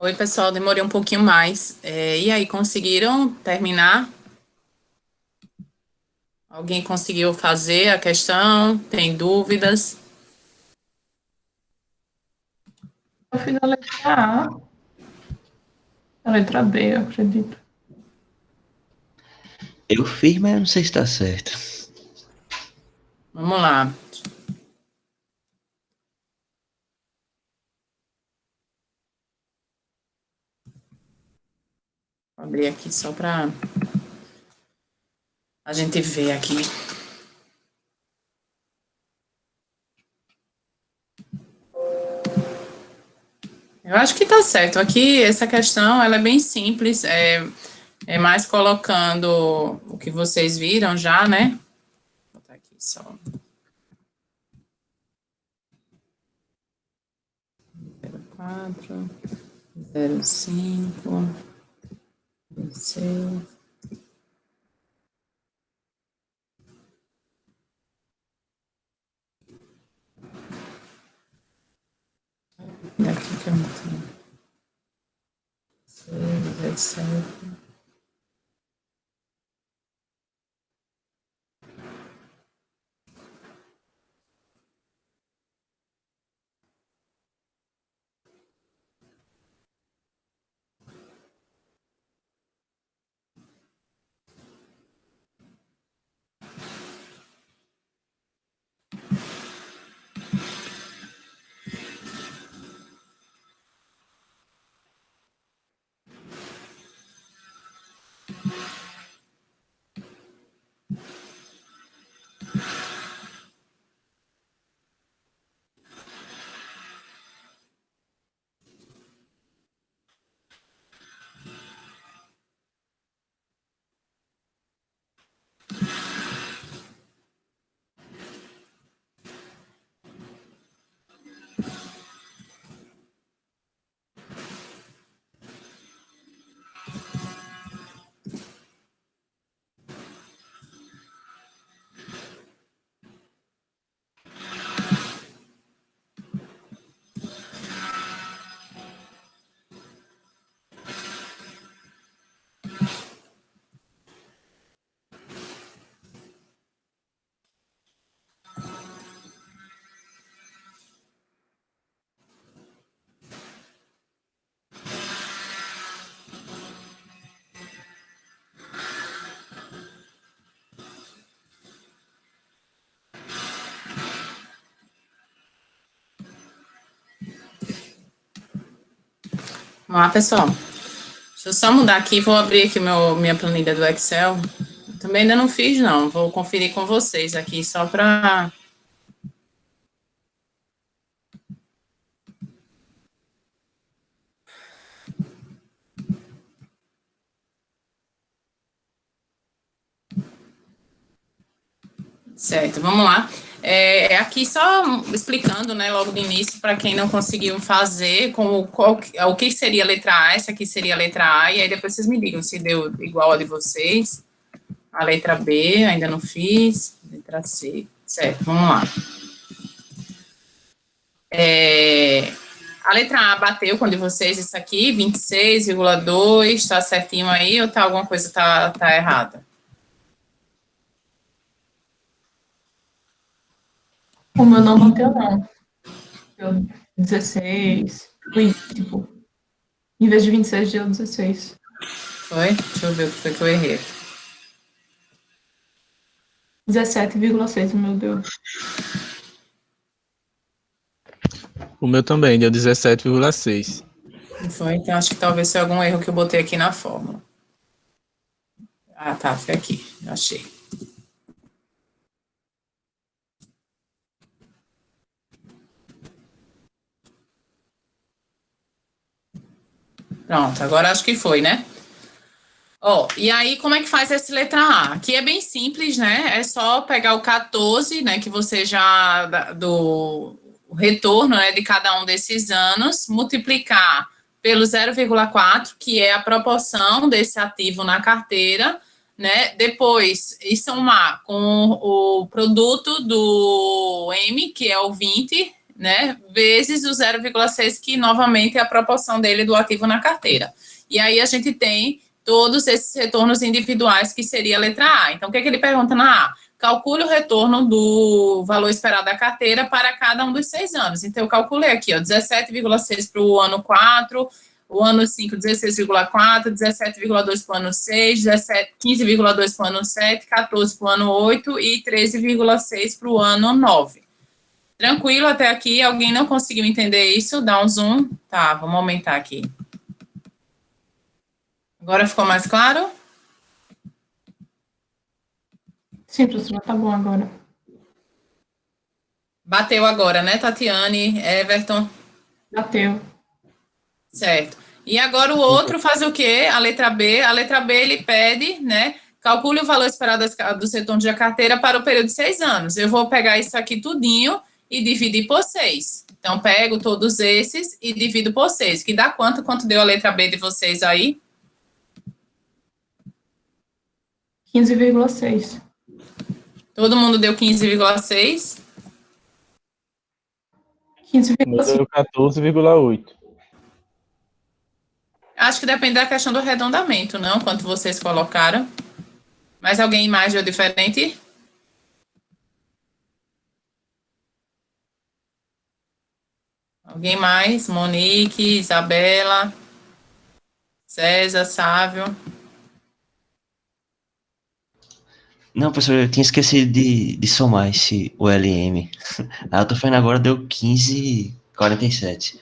Oi, pessoal, demorei um pouquinho mais. E aí, conseguiram terminar? Alguém conseguiu fazer a questão? Tem dúvidas? Eu fiz a letra A, a letra B, eu acredito. Eu fiz, mas eu não sei se está certo. Vamos lá. Vou abrir aqui só para a gente ver aqui. Eu acho que tá certo. Aqui, essa questão, ela é bem simples. É mais colocando o que vocês viram já, né? Vou botar aqui só. 04, 05, 16. Daqui que eu não tenho. 17. Vamos lá, pessoal. Deixa eu só mudar aqui, vou abrir aqui minha planilha do Excel. Também ainda não fiz, não. Vou conferir com vocês aqui, só para... Certo, vamos lá. Aqui só explicando, né, logo do início, para quem não conseguiu fazer, o que seria a letra A, essa aqui seria a letra A, e aí depois vocês me digam se deu igual a de vocês. A letra B, ainda não fiz. Letra C. Certo, vamos lá. A letra A bateu com a de vocês, isso aqui, 26,2, tá certinho aí, ou tá alguma coisa tá errada? O meu não bateu, não. Deu 16. Foi, tipo, em vez de 26, deu 16. Foi? Deixa eu ver o que foi que eu errei. 17,6, meu Deus. O meu também, deu 17,6. Não foi? Então, acho que talvez foi algum erro que eu botei aqui na fórmula. Ah, tá, foi aqui, achei. Pronto, agora acho que foi, né? E aí, como é que faz essa letra A? Aqui é bem simples, né? É só pegar o 14, né, que você já, do retorno, né, de cada um desses anos, multiplicar pelo 0,4, que é a proporção desse ativo na carteira, né? Depois, somar com o produto do M, que é o 20, né, vezes o 0,6, que novamente é a proporção dele do ativo na carteira. E aí a gente tem todos esses retornos individuais, que seria a letra A. Então, o que ele pergunta na A? Calcule o retorno do valor esperado da carteira para cada um dos 6 anos. Então, eu calculei aqui, ó, 17,6 para o ano 4, o ano 5, 16,4, 17,2 para o ano 6, 15,2 para o ano 7, 14 para o ano 8 e 13,6 para o ano 9. Tranquilo até aqui? Alguém não conseguiu entender isso? Dá um zoom. Tá, vamos aumentar aqui. Agora ficou mais claro? Sim, professora, tá bom agora. Bateu agora, né, Tatiane, Everton? Bateu. Certo. E agora o outro faz o quê? A letra B. A letra B, ele pede, né, calcule o valor esperado do retorno da carteira para o período de 6 anos. Eu vou pegar isso aqui tudinho e dividir por 6. Então, pego todos esses e divido por 6. Que dá quanto? Quanto deu a letra B de vocês aí? 15,6. Todo mundo deu 15,6? 15,5. Deu 14,8. Acho que depende da questão do arredondamento, não? Quanto vocês colocaram. Mais alguém mais deu diferente? Alguém mais? Monique, Isabela, César, Sávio. Não, professor, eu tinha esquecido de somar o LM. Aí eu tô fazendo agora, deu 15,47.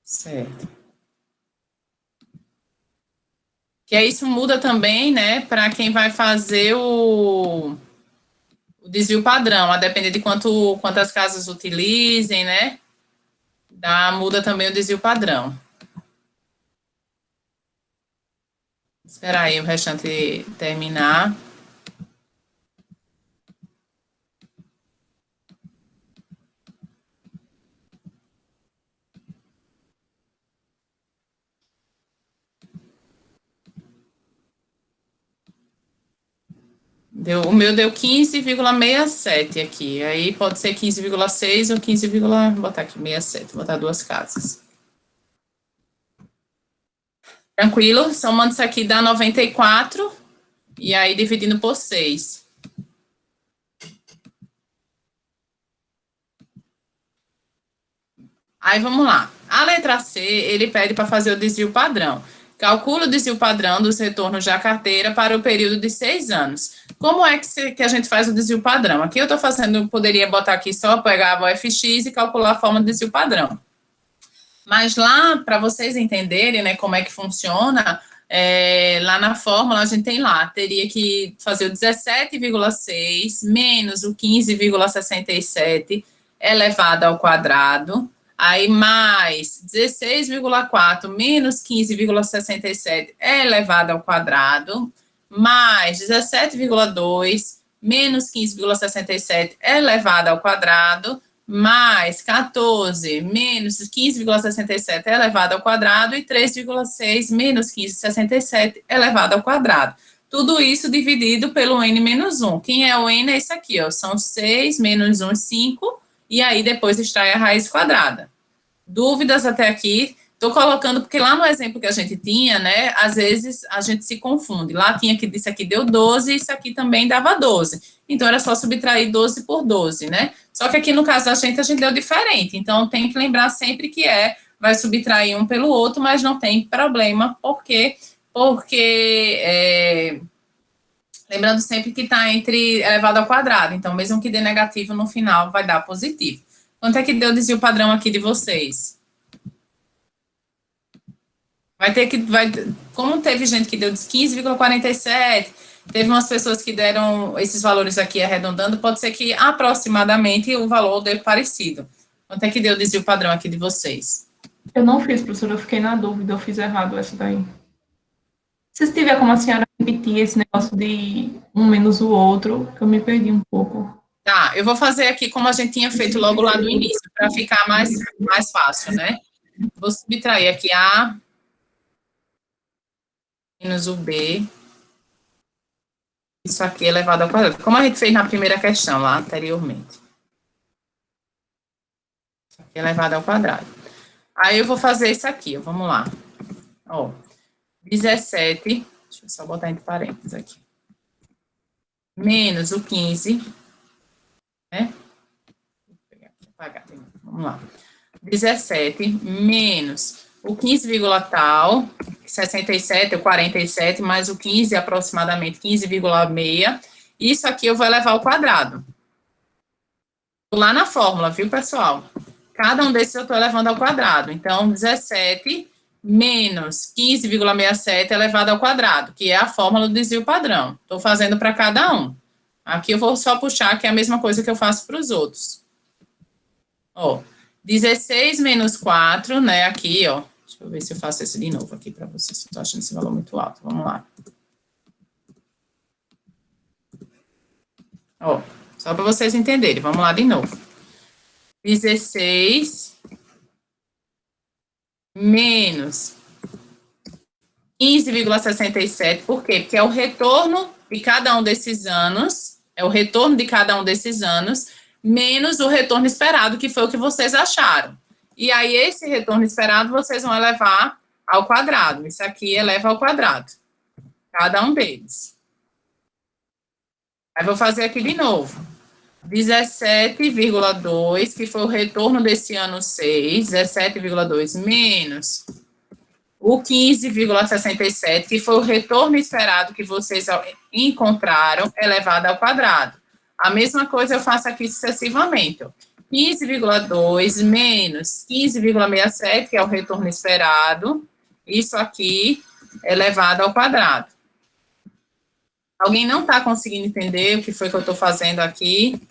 Certo. Que aí isso muda também, né, para quem vai fazer o desvio padrão, a depender de quantas casas utilizem, né, muda também o desvio padrão. Espera aí o restante terminar. O meu deu 15,67 aqui. Aí pode ser 15,6 ou 15, vou botar aqui 67, vou botar duas casas. Tranquilo? Somando isso aqui dá 94. E aí dividindo por 6. Aí vamos lá. A letra C, ele pede para fazer o desvio padrão. Calcula o desvio padrão dos retornos da carteira para o período de 6 anos. Como é que a gente faz o desvio padrão? Aqui eu estou fazendo, poderia botar aqui só, pegar o FX e calcular a forma do desvio padrão. Mas lá, para vocês entenderem, né, como é que funciona, lá na fórmula a gente tem lá, teria que fazer o 17,6 menos o 15,67 elevado ao quadrado, aí mais 16,4 menos 15,67 elevado ao quadrado, mais 17,2 menos 15,67 elevado ao quadrado, mais 14 menos 15,67 elevado ao quadrado e 3,6 menos 15,67 elevado ao quadrado. Tudo isso dividido pelo n menos 1. Quem é o n? É isso aqui, ó. São 6 menos 1, 5, e aí depois extrai a raiz quadrada. Dúvidas até aqui? Estou colocando, porque lá no exemplo que a gente tinha, né, às vezes a gente se confunde. Lá tinha que isso aqui deu 12, isso aqui também dava 12. Então, era só subtrair 12 por 12, né? Só que aqui no caso da gente, a gente deu diferente. Então, tem que lembrar sempre que vai subtrair um pelo outro, mas não tem problema, porque lembrando sempre que está entre elevado ao quadrado. Então, mesmo que dê negativo, no final vai dar positivo. Quanto é que deu o desvio padrão aqui de vocês? Como teve gente que deu 15,47, teve umas pessoas que deram esses valores aqui arredondando, pode ser que aproximadamente o valor dê parecido. Quanto é que deu o desvio padrão aqui de vocês? Eu não fiz, professora, eu fiquei na dúvida, eu fiz errado essa daí. Se tiver como a senhora repetir esse negócio de um menos o outro, que eu me perdi um pouco. Tá, eu vou fazer aqui como a gente tinha feito logo lá do início, para ficar mais fácil, né? Vou subtrair aqui A menos o B. Isso aqui elevado ao quadrado. Como a gente fez na primeira questão lá anteriormente. aqui elevado ao quadrado. Aí eu vou fazer isso aqui, ó, vamos lá. Ó, 17, deixa eu só botar entre parênteses aqui. Menos o 15, né? Vou pegar aqui, apagar, vamos lá. 17 menos o 15, tal, 67 ou 47, mais o 15, aproximadamente 15,6. Isso aqui eu vou elevar ao quadrado. Vou lá na fórmula, viu, pessoal? Cada um desses eu estou elevando ao quadrado. Então, 17 menos 15,67 elevado ao quadrado, que é a fórmula do desvio padrão. Estou fazendo para cada um. Aqui eu vou só puxar, que é a mesma coisa que eu faço para os outros. Ó, 16 menos 4, né, aqui, ó. Deixa eu ver se eu faço isso de novo aqui para vocês. Estou achando esse valor muito alto. Vamos lá. Ó, só para vocês entenderem. Vamos lá de novo. 16 menos 15,67. Por quê? Porque é o retorno de cada um desses anos. É o retorno de cada um desses anos, menos o retorno esperado, que foi o que vocês acharam. E aí, esse retorno esperado, vocês vão elevar ao quadrado. Isso aqui eleva ao quadrado. Cada um deles. Aí, vou fazer aqui de novo. 17,2, que foi o retorno desse ano 6, 17,2 menos o 15,67, que foi o retorno esperado que vocês encontraram, elevado ao quadrado. A mesma coisa eu faço aqui sucessivamente. 15,2 menos 15,67, que é o retorno esperado, isso aqui elevado ao quadrado. Alguém não está conseguindo entender o que foi que eu estou fazendo aqui?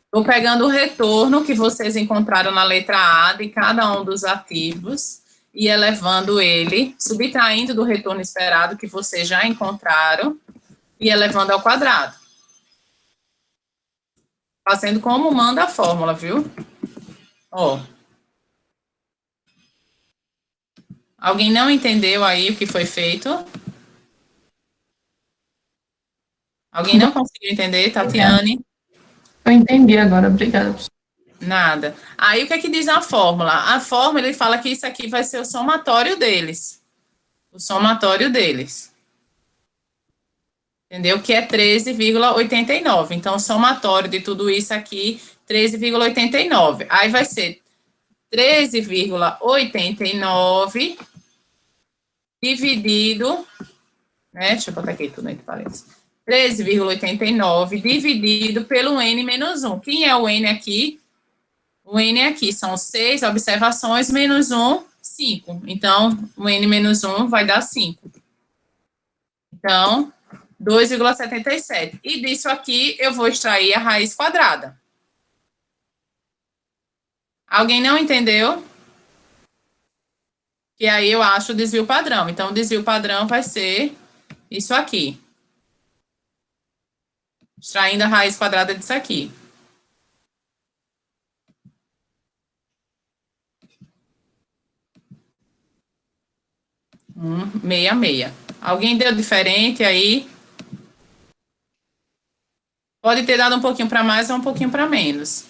Estou pegando o retorno que vocês encontraram na letra A de cada um dos ativos e elevando ele, subtraindo do retorno esperado que vocês já encontraram e elevando ao quadrado. Fazendo como manda a fórmula, viu? Ó. Alguém não entendeu aí o que foi feito? Alguém não conseguiu entender, Tatiane? Eu entendi agora, obrigada. Nada. Aí, o que é que diz a fórmula? A fórmula, ele fala que isso aqui vai ser o somatório deles. O somatório deles. Entendeu? Que é 13,89. Então, o somatório de tudo isso aqui, 13,89. Aí, vai ser 13,89 dividido, né? Deixa eu botar aqui tudo entre parênteses. 13,89 dividido pelo N menos 1. Quem é o N aqui? O N aqui são 6 observações, menos 1, 5. Então, o N menos 1 vai dar 5. Então, 2,77. E disso aqui, eu vou extrair a raiz quadrada. Alguém não entendeu? E aí, eu acho o desvio padrão. Então, o desvio padrão vai ser isso aqui. Extraindo a raiz quadrada disso aqui. Meia, meia. Alguém deu diferente aí? Pode ter dado um pouquinho para mais ou um pouquinho para menos.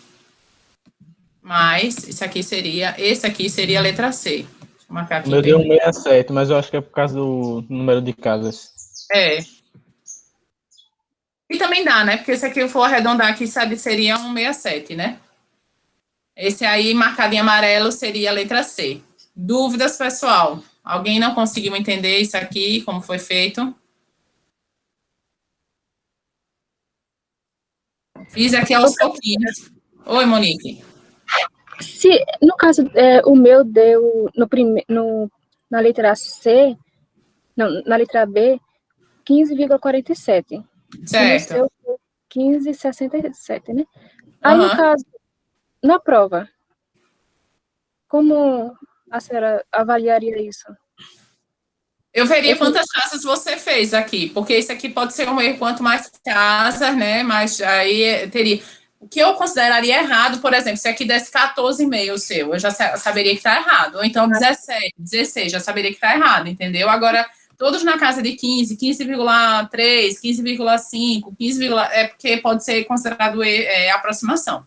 Mas, esse aqui seria a letra C. Deixa eu marcar aqui. O meu deu 67, mas eu acho que é por causa do número de casas. É. E também dá, né? Porque esse aqui eu for arredondar aqui, sabe, seria 167, né? Esse aí, marcado em amarelo, seria a letra C. Dúvidas, pessoal? Alguém não conseguiu entender isso aqui, como foi feito? Fiz aqui aos pouquinhos. Oi, Monique. Se, no caso, o meu deu na letra C, não, na letra B, 15,47. Certo. No seu, 15,67, né? Aí, no caso, na prova, como a senhora avaliaria isso? Eu veria quantas casas você fez aqui, porque isso aqui pode ser um erro, quanto mais casas, né, mas aí teria... O que eu consideraria errado, por exemplo, se aqui desse 14,5 o seu, eu já saberia que está errado, ou então 17, 16, já saberia que está errado, entendeu? Agora, todos na casa de 15, 15,3, 15,5, 15, é porque pode ser considerado aproximação.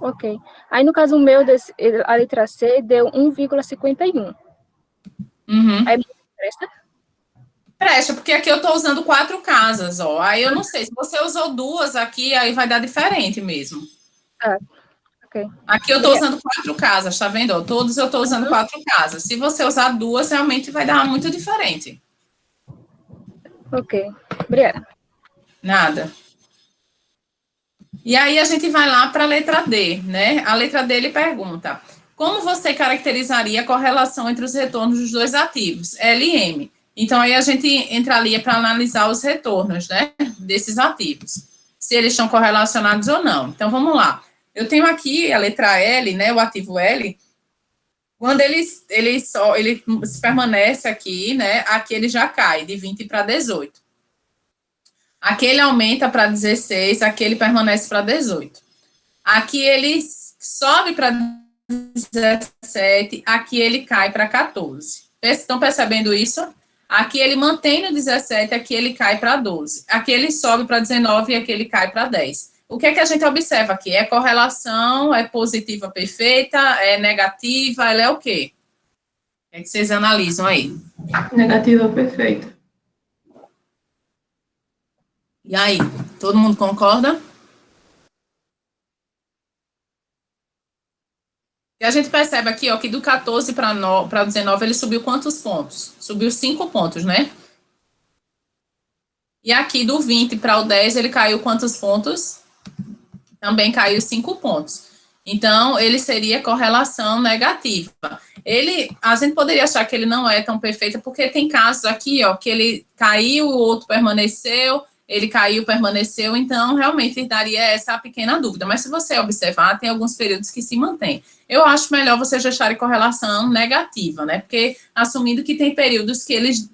Ok. Aí, no caso, o meu, a letra C deu 1,51. Uhum. Aí, presta? Presta, porque aqui eu estou usando 4 casas, ó. Aí eu não sei, se você usou 2 aqui, aí vai dar diferente mesmo. Ah, ok. Aqui eu estou usando 4 casas, tá vendo? Ó, todos eu estou usando 4 casas. Se você usar 2, realmente vai dar muito diferente. Ok. Obrigada. Nada. E aí a gente vai lá para a letra D, né? A letra D ele pergunta: como você caracterizaria a correlação entre os retornos dos dois ativos, L e M? Então aí a gente entraria para analisar os retornos, né, desses ativos, se eles estão correlacionados ou não. Então vamos lá. Eu tenho aqui a letra L, né, o ativo L. Quando ele permanece aqui, né, aqui ele já cai de 20 para 18. Aqui ele aumenta para 16, aqui ele permanece para 18. Aqui ele sobe para 17, aqui ele cai para 14. Estão percebendo isso? Aqui ele mantém no 17, aqui ele cai para 12. Aqui ele sobe para 19 e aqui ele cai para 10. O que é que a gente observa aqui? É correlação, é positiva perfeita, é negativa, ela é o quê? O que é que vocês analisam aí? Negativa perfeita. E aí, todo mundo concorda? E a gente percebe aqui, ó, que do 14 para 19 ele subiu quantos pontos? Subiu 5 pontos, né? E aqui do 20 para o 10 ele caiu quantos pontos? Também caiu 5 pontos. Então, ele seria correlação negativa. A gente poderia achar que ele não é tão perfeito, porque tem casos aqui, ó, que ele caiu, o outro permaneceu, ele caiu, permaneceu, então realmente daria essa pequena dúvida. Mas se você observar, tem alguns períodos que se mantém. Eu acho melhor você gestar em correlação negativa, né? Porque assumindo que tem períodos que eles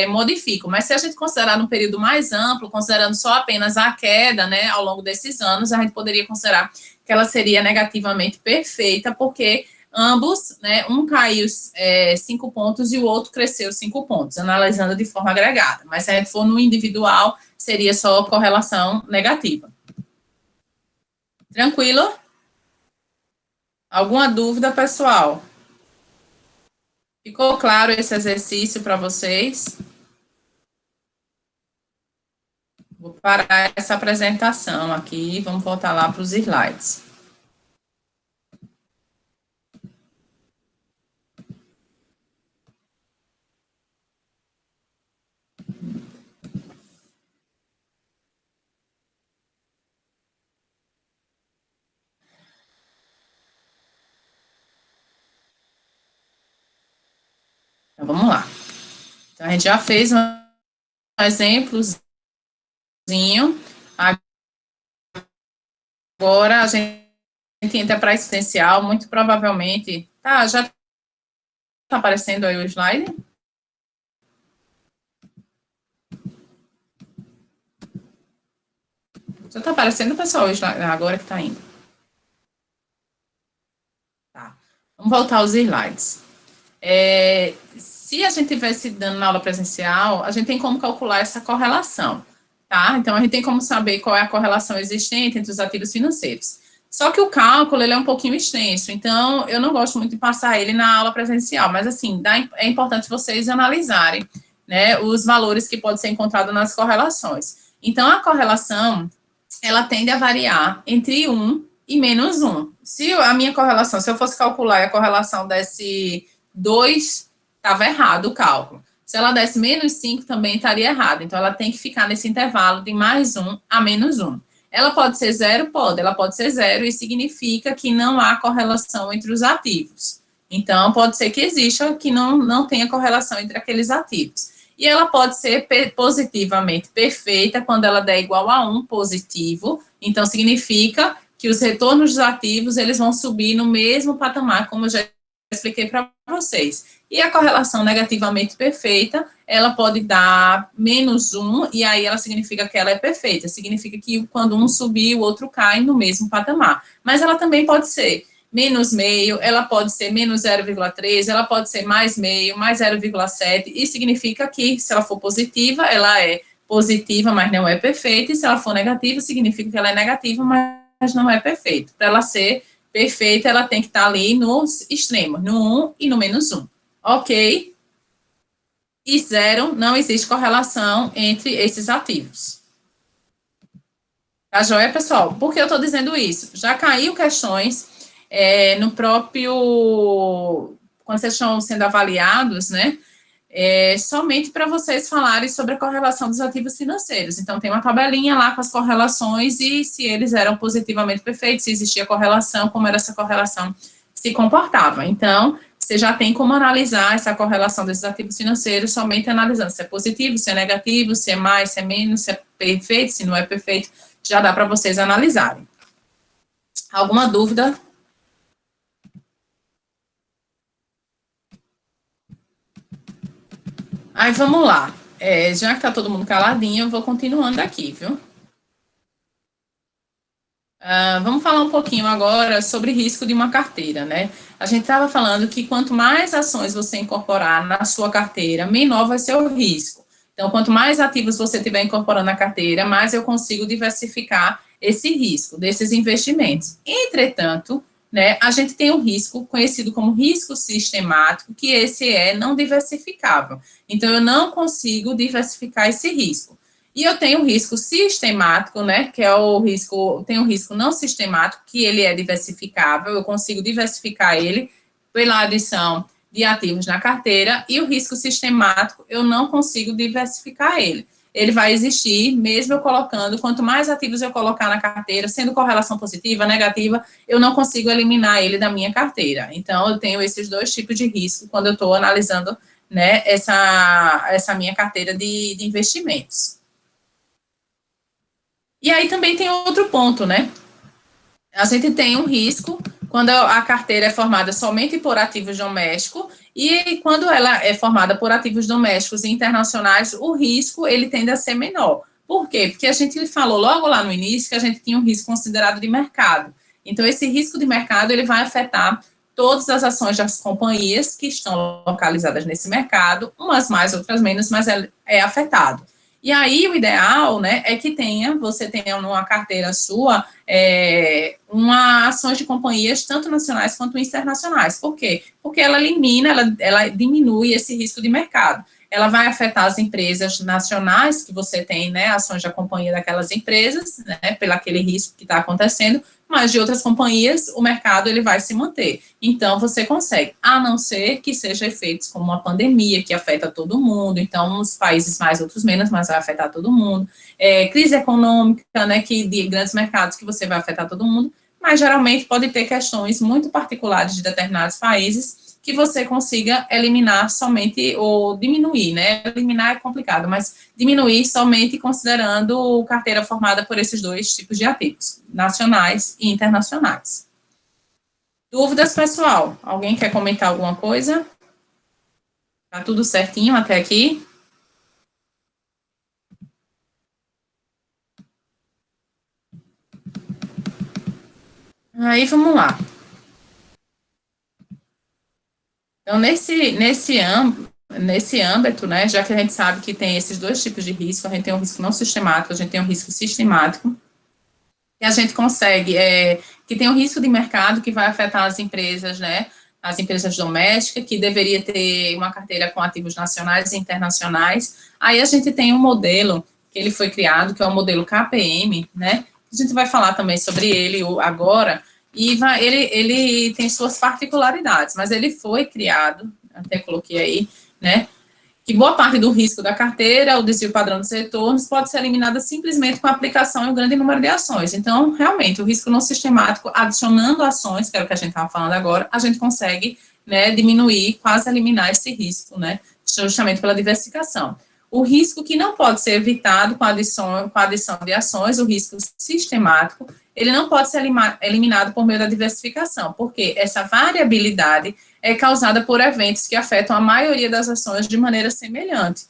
modificam. Mas se a gente considerar num período mais amplo, considerando só apenas a queda, né, ao longo desses anos, a gente poderia considerar que ela seria negativamente perfeita, porque ambos, né, um caiu 5 pontos e o outro cresceu 5 pontos, analisando de forma agregada. Mas se a gente for no individual, seria só correlação negativa. Tranquilo? Alguma dúvida, pessoal? Ficou claro esse exercício para vocês? Vou parar essa apresentação aqui e vamos voltar lá para os slides. Então, vamos lá. Então, a gente já fez um exemplozinho. Agora, a gente entra para a existencial, muito provavelmente... Tá, já está aparecendo aí o slide? Já está aparecendo, pessoal, o slide, agora que está indo. Tá. Vamos voltar aos slides. Se a gente estivesse dando na aula presencial, a gente tem como calcular essa correlação, tá? Então, a gente tem como saber qual é a correlação existente entre os ativos financeiros. Só que o cálculo, ele é um pouquinho extenso, então, eu não gosto muito de passar ele na aula presencial, mas, assim, é importante vocês analisarem, né, os valores que podem ser encontrados nas correlações. Então, a correlação, ela tende a variar entre 1 e menos 1. Se a minha correlação, se eu fosse calcular a correlação desse 2, estava errado o cálculo. Se ela desse menos 5, também estaria errado. Então, ela tem que ficar nesse intervalo de mais 1 a menos 1. Ela pode ser 0? Pode. Ela pode ser 0 e significa que não há correlação entre os ativos. Então, pode ser que exista, que não tenha correlação entre aqueles ativos. E ela pode ser positivamente perfeita quando ela der igual a 1 positivo. Então, significa que os retornos dos ativos, eles vão subir no mesmo patamar, como eu já expliquei para vocês. E a correlação negativamente perfeita, ela pode dar menos 1, e aí ela significa que ela é perfeita. Significa que quando um subir, o outro cai no mesmo patamar. Mas ela também pode ser menos meio, ela pode ser menos 0,3, ela pode ser mais meio, mais 0,7, e significa que, se ela for positiva, ela é positiva, mas não é perfeita, e se ela for negativa, significa que ela é negativa, mas não é perfeita. Para ela ser perfeita, ela tem que estar ali nos extremos, no 1 e no -1. Ok? E 0, não existe correlação entre esses ativos. Tá joia, pessoal? Por que eu estou dizendo isso? Já caiu questões no próprio... Quando vocês estão sendo avaliados, né? Somente para vocês falarem sobre a correlação dos ativos financeiros. Então, tem uma tabelinha lá com as correlações e se eles eram positivamente perfeitos, se existia correlação, como era essa correlação se comportava. Então, você já tem como analisar essa correlação desses ativos financeiros somente analisando se é positivo, se é negativo, se é mais, se é menos, se é perfeito, se não é perfeito, já dá para vocês analisarem. Alguma dúvida? Aí, vamos lá. Já que está todo mundo caladinho, eu vou continuando aqui, viu? Vamos falar um pouquinho agora sobre risco de uma carteira, né? A gente estava falando que quanto mais ações você incorporar na sua carteira, menor vai ser o risco. Então, quanto mais ativos você estiver incorporando na carteira, mais eu consigo diversificar esse risco desses investimentos. Entretanto, né, a gente tem um risco conhecido como risco sistemático, que esse é não diversificável. Então, eu não consigo diversificar esse risco. E eu tenho o risco sistemático, né, que é o risco, tem o risco não sistemático, que ele é diversificável, eu consigo diversificar ele pela adição de ativos na carteira, e o risco sistemático, eu não consigo diversificar ele. Ele vai existir, mesmo eu colocando, quanto mais ativos eu colocar na carteira, sendo correlação positiva, negativa, eu não consigo eliminar ele da minha carteira. Então, eu tenho esses dois tipos de risco quando eu estou analisando, né, essa minha carteira de investimentos. E aí também tem outro ponto, né? A gente tem um risco quando a carteira é formada somente por ativos domésticos e quando ela é formada por ativos domésticos e internacionais, o risco, ele tende a ser menor. Por quê? Porque a gente falou logo lá no início que a gente tinha um risco considerado de mercado. Então, esse risco de mercado, ele vai afetar todas as ações das companhias que estão localizadas nesse mercado, umas mais, outras menos, mas é afetado. E aí, o ideal, né, é que você tenha numa carteira sua uma ações de companhias tanto nacionais quanto internacionais. Por quê? Porque ela elimina, ela diminui esse risco de mercado. Ela vai afetar as empresas nacionais que você tem, né, ações de companhia daquelas empresas, né, pelo aquele risco que está acontecendo, mas de outras companhias, o mercado ele vai se manter. Então, você consegue, a não ser que seja efeitos como uma pandemia, que afeta todo mundo, então, uns países mais, outros menos, mas vai afetar todo mundo. Crise econômica, né, que de grandes mercados que você vai afetar todo mundo, mas geralmente pode ter questões muito particulares de determinados países que você consiga eliminar somente, ou diminuir, né? Eliminar é complicado, mas diminuir somente considerando carteira formada por esses dois tipos de ativos, nacionais e internacionais. Dúvidas, pessoal? Alguém quer comentar alguma coisa? Tá tudo certinho até aqui? Aí, vamos lá. Então, nesse âmbito, né, já que a gente sabe que tem esses dois tipos de risco, a gente tem um risco não sistemático, a gente tem um risco sistemático, e a gente consegue, que tem um risco de mercado que vai afetar as empresas, né, as empresas domésticas, que deveria ter uma carteira com ativos nacionais e internacionais. Aí a gente tem um modelo que ele foi criado, que é o modelo KPM, né, a gente vai falar também sobre ele agora, e ele tem suas particularidades, mas ele foi criado, até coloquei aí, né, que boa parte do risco da carteira, o desvio padrão dos retornos, pode ser eliminada simplesmente com a aplicação em um grande número de ações. Então, realmente, o risco não sistemático, adicionando ações, que é o que a gente estava falando agora, a gente consegue, né, diminuir, quase eliminar esse risco, né, justamente pela diversificação. O risco que não pode ser evitado com a adição de ações, o risco sistemático, ele não pode ser eliminado por meio da diversificação, porque essa variabilidade é causada por eventos que afetam a maioria das ações de maneira semelhante.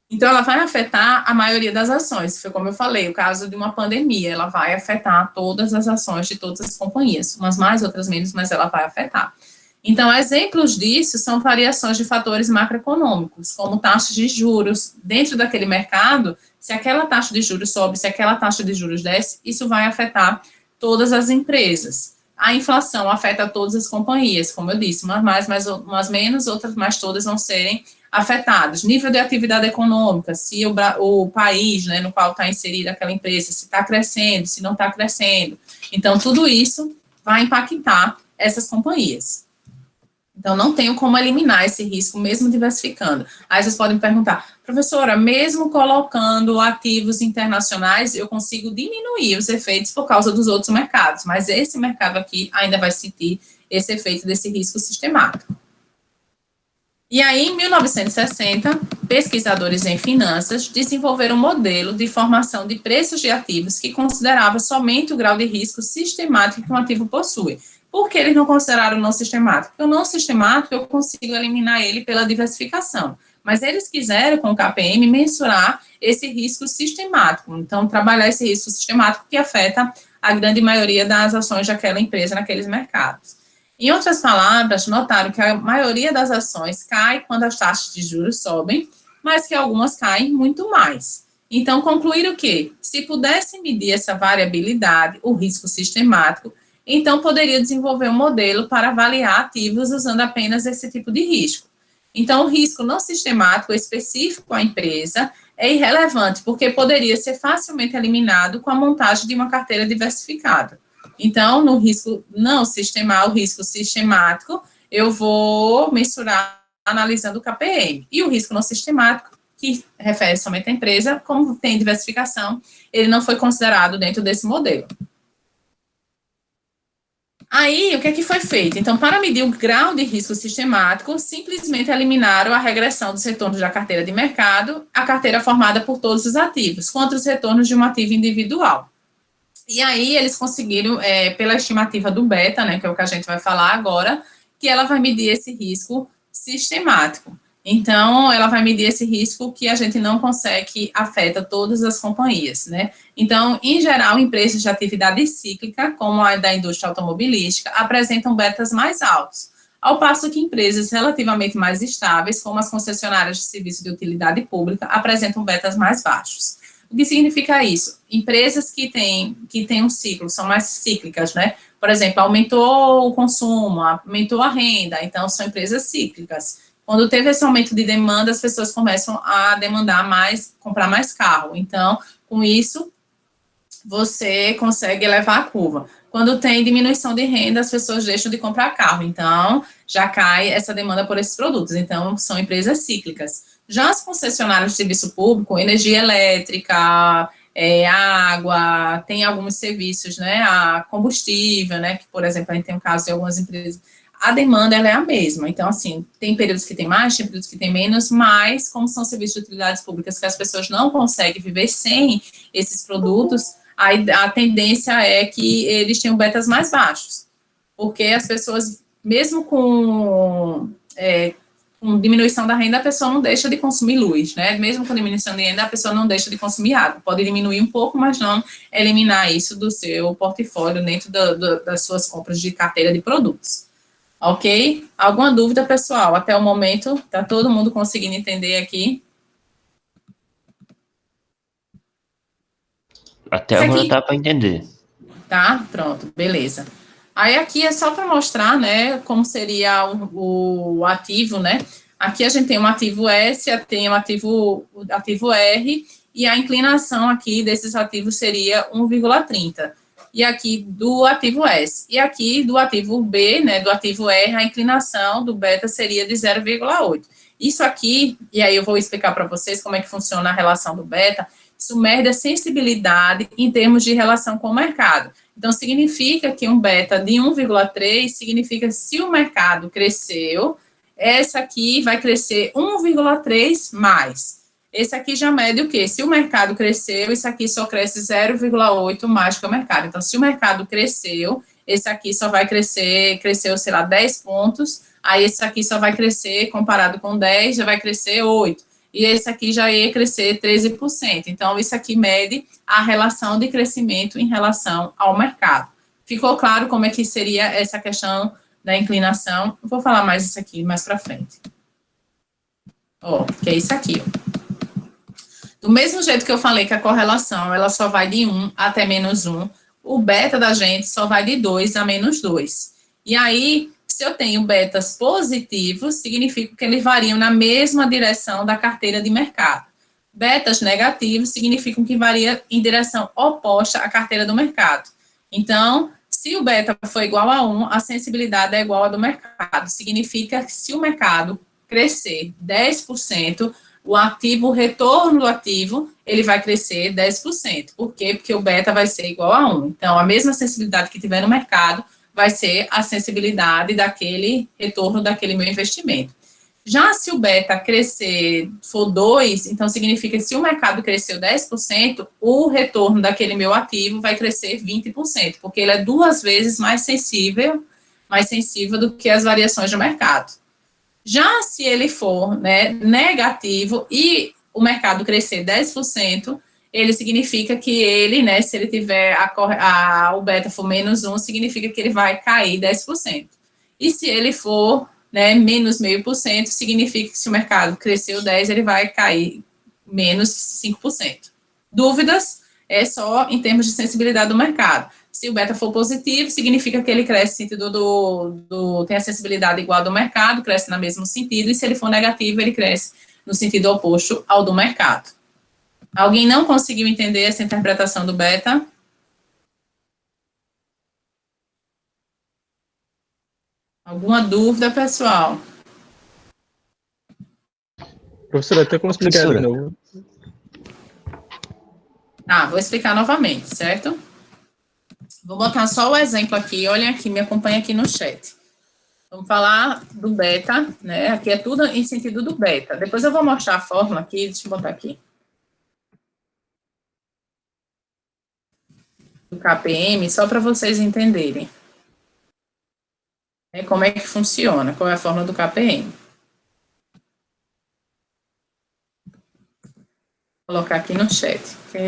Então, ela vai afetar a maioria das ações, foi como eu falei, o caso de uma pandemia, ela vai afetar todas as ações de todas as companhias, umas mais, outras menos, mas ela vai afetar. Então, exemplos disso são variações de fatores macroeconômicos, como taxas de juros. Dentro daquele mercado, se aquela taxa de juros sobe, se aquela taxa de juros desce, isso vai afetar todas as empresas. A inflação afeta todas as companhias, como eu disse, umas mais, umas menos, outras mais, todas vão serem afetadas. Nível de atividade econômica, se o país, né, no qual está inserida aquela empresa, se está crescendo, se não está crescendo. Então, tudo isso vai impactar essas companhias. Então, não tenho como eliminar esse risco, mesmo diversificando. Aí vocês podem me perguntar, professora, mesmo colocando ativos internacionais, eu consigo diminuir os efeitos por causa dos outros mercados, mas esse mercado aqui ainda vai sentir esse efeito desse risco sistemático. E aí, em 1960, pesquisadores em finanças desenvolveram um modelo de formação de preços de ativos que considerava somente o grau de risco sistemático que um ativo possui. Por que eles não consideraram não sistemático? Porque o não sistemático eu consigo eliminar ele pela diversificação. Mas eles quiseram, com o KPM, mensurar esse risco sistemático. Então, trabalhar esse risco sistemático que afeta a grande maioria das ações daquela empresa naqueles mercados. Em outras palavras, notaram que a maioria das ações cai quando as taxas de juros sobem, mas que algumas caem muito mais. Então, concluíram que, se pudesse medir essa variabilidade, o risco sistemático, então poderia desenvolver um modelo para avaliar ativos usando apenas esse tipo de risco. Então, o risco não sistemático específico à empresa é irrelevante, porque poderia ser facilmente eliminado com a montagem de uma carteira diversificada. Então, no risco não sistemático, o risco sistemático, eu vou mensurar analisando o KPM. E o risco não sistemático, que refere somente à empresa, como tem diversificação, ele não foi considerado dentro desse modelo. Aí, o que é que foi feito? Então, para medir o grau de risco sistemático, simplesmente eliminaram a regressão dos retornos da carteira de mercado, a carteira formada por todos os ativos, contra os retornos de um ativo individual. E aí, eles conseguiram, pela estimativa do beta, né, que é o que a gente vai falar agora, que ela vai medir esse risco sistemático. Então, ela vai medir esse risco que a gente não consegue, que afeta todas as companhias, né? Então, em geral, empresas de atividade cíclica, como a da indústria automobilística, apresentam betas mais altos, ao passo que empresas relativamente mais estáveis, como as concessionárias de serviço de utilidade pública, apresentam betas mais baixos. O que significa isso? Empresas que têm um ciclo, são mais cíclicas, né? Por exemplo, aumentou o consumo, aumentou a renda, então são empresas cíclicas. Quando teve esse aumento de demanda, as pessoas começam a demandar mais, comprar mais carro. Então, com isso, você consegue elevar a curva. Quando tem diminuição de renda, as pessoas deixam de comprar carro. Então, já cai essa demanda por esses produtos. Então, são empresas cíclicas. Já as concessionárias de serviço público, energia elétrica, água, tem alguns serviços, né, a combustível, né, que, por exemplo, a gente tem um caso de algumas empresas, a demanda ela é a mesma. Então, assim, tem períodos que tem mais, tem períodos que tem menos, mas como são serviços de utilidades públicas que as pessoas não conseguem viver sem esses produtos, a tendência é que eles tenham betas mais baixos, porque as pessoas, mesmo com diminuição da renda, a pessoa não deixa de consumir luz, né? Mesmo com diminuição de renda, a pessoa não deixa de consumir água. Pode diminuir um pouco, mas não eliminar isso do seu portfólio dentro das suas compras de carteira de produtos. Ok? Alguma dúvida, pessoal? Até o momento, está todo mundo conseguindo entender aqui? Até agora dá para entender. Tá? Pronto, beleza. Aí aqui é só para mostrar, né, como seria o ativo, né? Aqui a gente tem um ativo S, tem um ativo R, e a inclinação aqui desses ativos seria 1,30. E aqui do ativo S. E aqui do ativo B, né, do ativo R, a inclinação do beta seria de 0,8. Isso aqui, e aí eu vou explicar para vocês como é que funciona a relação do beta, isso mede a sensibilidade em termos de relação com o mercado. Então, significa que um beta de 1,3 significa que se o mercado cresceu, essa aqui vai crescer 1,3 mais. Esse aqui já mede o quê? Se o mercado cresceu, esse aqui só cresce 0,8 mais que o mercado. Então, se o mercado cresceu, esse aqui só vai cresceu, sei lá, 10 pontos, aí esse aqui só vai crescer, comparado com 10, já vai crescer 8. E esse aqui já ia crescer 13%. Então, isso aqui mede a relação de crescimento em relação ao mercado. Ficou claro como é que seria essa questão da inclinação? Eu vou falar mais isso aqui mais para frente. Ó, que é isso aqui, ó. Do mesmo jeito que eu falei que a correlação, ela só vai de 1 até -1, o beta da gente só vai de 2 a -2. E aí, se eu tenho betas positivos, significa que eles variam na mesma direção da carteira de mercado. Betas negativos significam que varia em direção oposta à carteira do mercado. Então, se o beta for igual a 1, a sensibilidade é igual à do mercado. Significa que se o mercado crescer 10%, o retorno do ativo, ele vai crescer 10%. Por quê? Porque o beta vai ser igual a 1. Então, a mesma sensibilidade que tiver no mercado vai ser a sensibilidade daquele retorno daquele meu investimento. Já se o beta crescer for 2, então significa que se o mercado cresceu 10%, o retorno daquele meu ativo vai crescer 20%, porque ele é 2 vezes mais sensível do que as variações do mercado. Já se ele for, né, negativo e o mercado crescer 10%, ele significa que ele, né, se ele tiver o beta for -1, significa que ele vai cair 10%. E se ele for, né, menos 0,5%, significa que se o mercado cresceu 10, ele vai cair menos 5%. Dúvidas? É só em termos de sensibilidade do mercado. Se o beta for positivo, significa que ele cresce no sentido tem a sensibilidade igual ao do mercado, cresce no mesmo sentido, e se ele for negativo, ele cresce no sentido oposto ao do mercado. Alguém não conseguiu entender essa interpretação do beta? Alguma dúvida, pessoal? Professora, tem como explicar de novo? Tá, vou explicar novamente, certo? Vou botar só o exemplo aqui, olhem aqui, me acompanha aqui no chat. Vamos falar do beta, né? Aqui é tudo em sentido do beta. Depois eu vou mostrar a fórmula aqui, deixa eu botar aqui. Do KPM, só para vocês entenderem. Como é que funciona, qual é a fórmula do KPM. Vou colocar aqui no chat,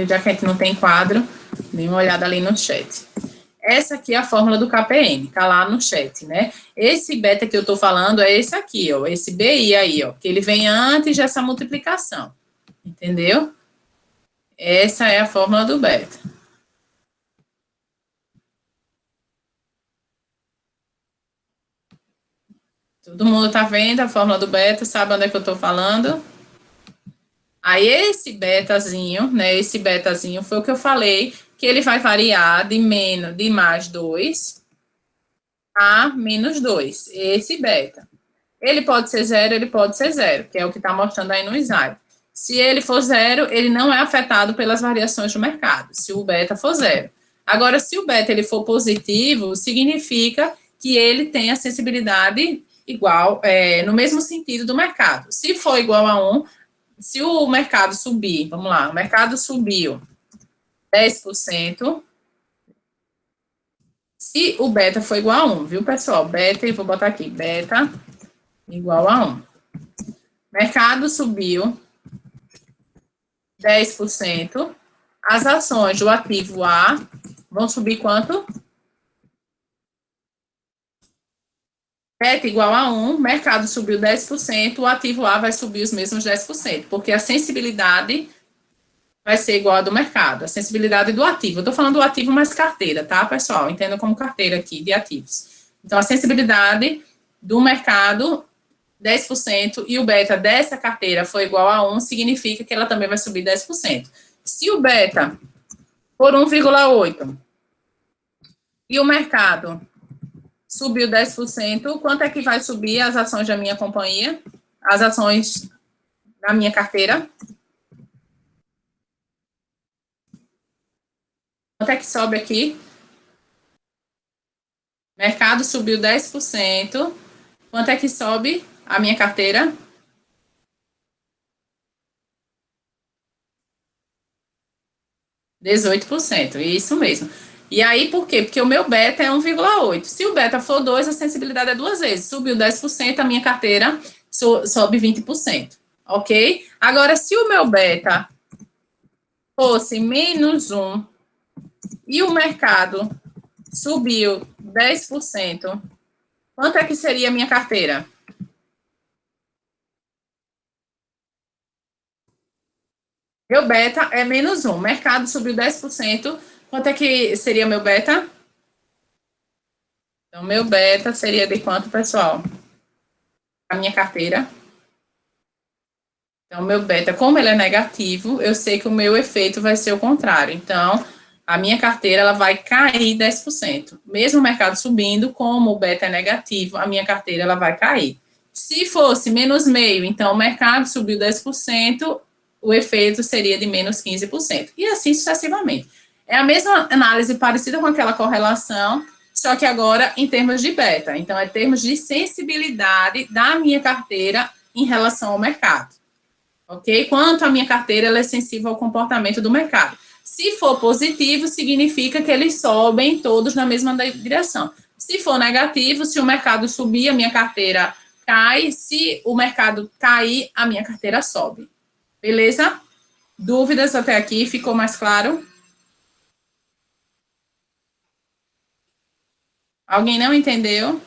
já que a gente não tem quadro, dê uma olhada ali no chat. Essa aqui é a fórmula do KPM, tá lá no chat, né? Esse beta que eu tô falando é esse aqui, ó, esse BI aí, ó, que ele vem antes dessa multiplicação, entendeu? Essa é a fórmula do beta. Todo mundo tá vendo a fórmula do beta, sabe onde é que eu tô falando? Aí, esse betazinho, né, esse betazinho foi o que eu falei, que ele vai variar de mais 2 a -2, esse beta. Ele pode ser 0, ele pode ser 0, que é o que está mostrando aí no slide. Se ele for 0, ele não é afetado pelas variações do mercado, se o beta for 0. Agora, se o beta ele for positivo, significa que ele tem a sensibilidade igual, no mesmo sentido do mercado. Se for igual a 1, se o mercado subir, vamos lá, o mercado subiu 10%, se o beta for igual a 1, viu, pessoal? Beta, e vou botar aqui, beta igual a 1. Mercado subiu 10%, as ações do ativo A vão subir quanto? Beta igual a 1, mercado subiu 10%, o ativo A vai subir os mesmos 10%, porque a sensibilidade vai ser igual a do mercado, a sensibilidade do ativo. Eu estou falando do ativo mais carteira, tá, pessoal? Entenda como carteira aqui de ativos. Então, a sensibilidade do mercado, 10%, e o beta dessa carteira for igual a 1, significa que ela também vai subir 10%. Se o beta for 1,8 e o mercado subiu 10%, quanto é que vai subir as ações da minha companhia? As ações da minha carteira? Quanto é que sobe aqui? Mercado subiu 10%. Quanto é que sobe a minha carteira? R$18%, isso mesmo. E aí, por quê? Porque o meu beta é 1,8. Se o beta for 2, a sensibilidade é 2 vezes. Subiu 10%, a minha carteira sobe 20%. Ok? Agora, se o meu beta fosse -1 e o mercado subiu 10%, quanto é que seria a minha carteira? Meu beta é -1. Mercado subiu 10%. Quanto é que seria meu beta? Então, meu beta seria de quanto, pessoal? A minha carteira. Então, meu beta, como ele é negativo, eu sei que o meu efeito vai ser o contrário. Então, a minha carteira ela vai cair 10%. Mesmo o mercado subindo, como o beta é negativo, a minha carteira ela vai cair. Se fosse menos meio, então o mercado subiu 10%, o efeito seria de menos 15%. E assim sucessivamente. É a mesma análise parecida com aquela correlação, só que agora em termos de beta. Então, é termos de sensibilidade da minha carteira em relação ao mercado. Ok? Quanto a minha carteira ela é sensível ao comportamento do mercado. Se for positivo, significa que eles sobem todos na mesma direção. Se for negativo, se o mercado subir, a minha carteira cai. Se o mercado cair, a minha carteira sobe. Beleza? Dúvidas até aqui? Ficou mais claro? Alguém não entendeu?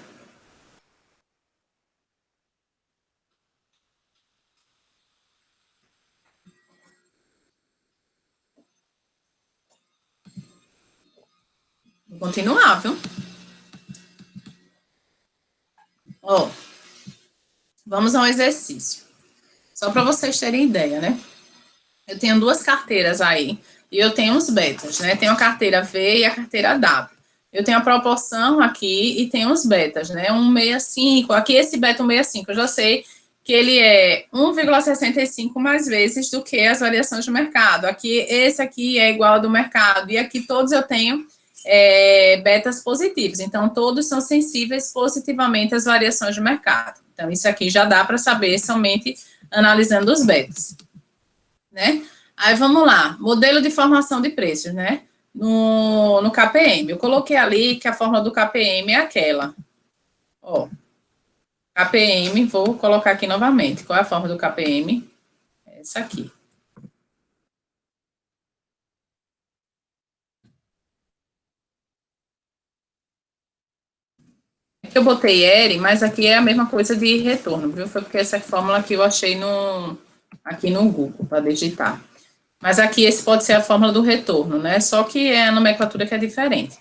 Vou continuar, viu? Ó, vamos ao exercício. Só para vocês terem ideia, né? Eu tenho duas carteiras aí, e eu tenho os betas, né? Tenho a carteira V e a carteira W. Eu tenho a proporção aqui e tenho os betas, né? 1,65, aqui esse beta 1,65, eu já sei que ele é 1,65 mais vezes do que as variações de mercado. Aqui, esse aqui é igual ao do mercado, e aqui todos eu tenho betas positivos, então todos são sensíveis positivamente às variações de mercado. Então, isso aqui já dá para saber somente analisando os betas, né? Aí, vamos lá, modelo de formação de preços, né? No KPM, eu coloquei ali que a fórmula do KPM é aquela, ó, KPM, vou colocar aqui novamente, qual é a fórmula do KPM? Essa aqui. Eu botei ERE, mas aqui é a mesma coisa de retorno, viu? Foi porque essa fórmula aqui eu achei aqui no Google, para digitar. Mas aqui esse pode ser a fórmula do retorno, né? Só que é a nomenclatura que é diferente.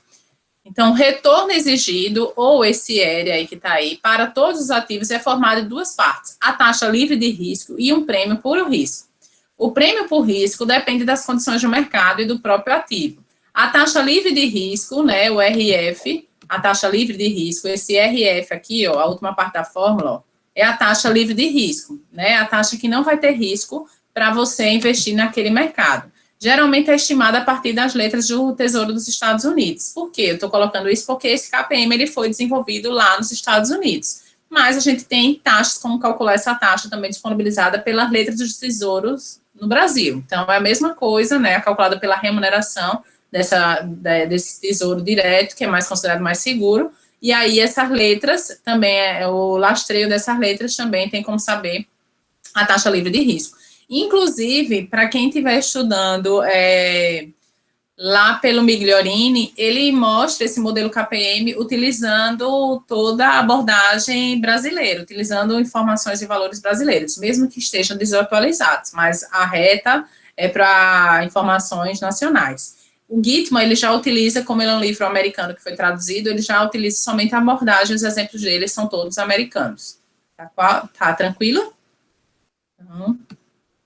Então, retorno exigido, ou esse ERE aí que está aí, para todos os ativos é formado de duas partes. A taxa livre de risco e um prêmio por risco. O prêmio por risco depende das condições do mercado e do próprio ativo. A taxa livre de risco, né, o RF, a taxa livre de risco, esse RF aqui, ó, a última parte da fórmula, ó, é a taxa livre de risco, né, a taxa que não vai ter risco para você investir naquele mercado. Geralmente é estimada a partir das letras do Tesouro dos Estados Unidos. Por quê? Eu estou colocando isso porque esse KPM ele foi desenvolvido lá nos Estados Unidos. Mas a gente tem taxas, como calcular essa taxa também disponibilizada pelas letras dos tesouros no Brasil. Então, é a mesma coisa, né, calculada pela remuneração desse tesouro direto, que é mais considerado mais seguro, e aí essas letras, também, o lastreio dessas letras também tem como saber a taxa livre de risco. Inclusive, para quem estiver estudando lá pelo Migliorini, ele mostra esse modelo KPM utilizando toda a abordagem brasileira, utilizando informações e valores brasileiros, mesmo que estejam desatualizados, mas a reta é para informações nacionais. O Gitman, ele já utiliza, como ele é um livro americano que foi traduzido, ele já utiliza somente a abordagem, os exemplos dele são todos americanos. Tá tranquilo? Então,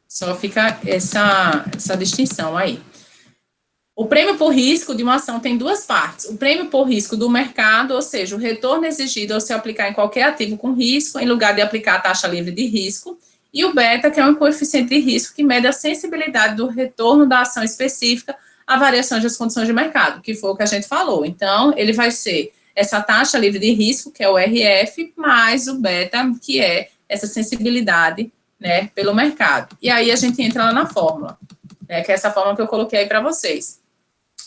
só fica essa distinção aí. O prêmio por risco de uma ação tem duas partes. O prêmio por risco do mercado, ou seja, o retorno exigido ao se aplicar em qualquer ativo com risco, em lugar de aplicar a taxa livre de risco. E o beta, que é um coeficiente de risco que mede a sensibilidade do retorno da ação específica a variações das condições de mercado, que foi o que a gente falou. Então, ele vai ser essa taxa livre de risco, que é o RF, mais o beta, que é essa sensibilidade, né, pelo mercado. E aí a gente entra lá na fórmula, né, que é essa fórmula que eu coloquei aí para vocês.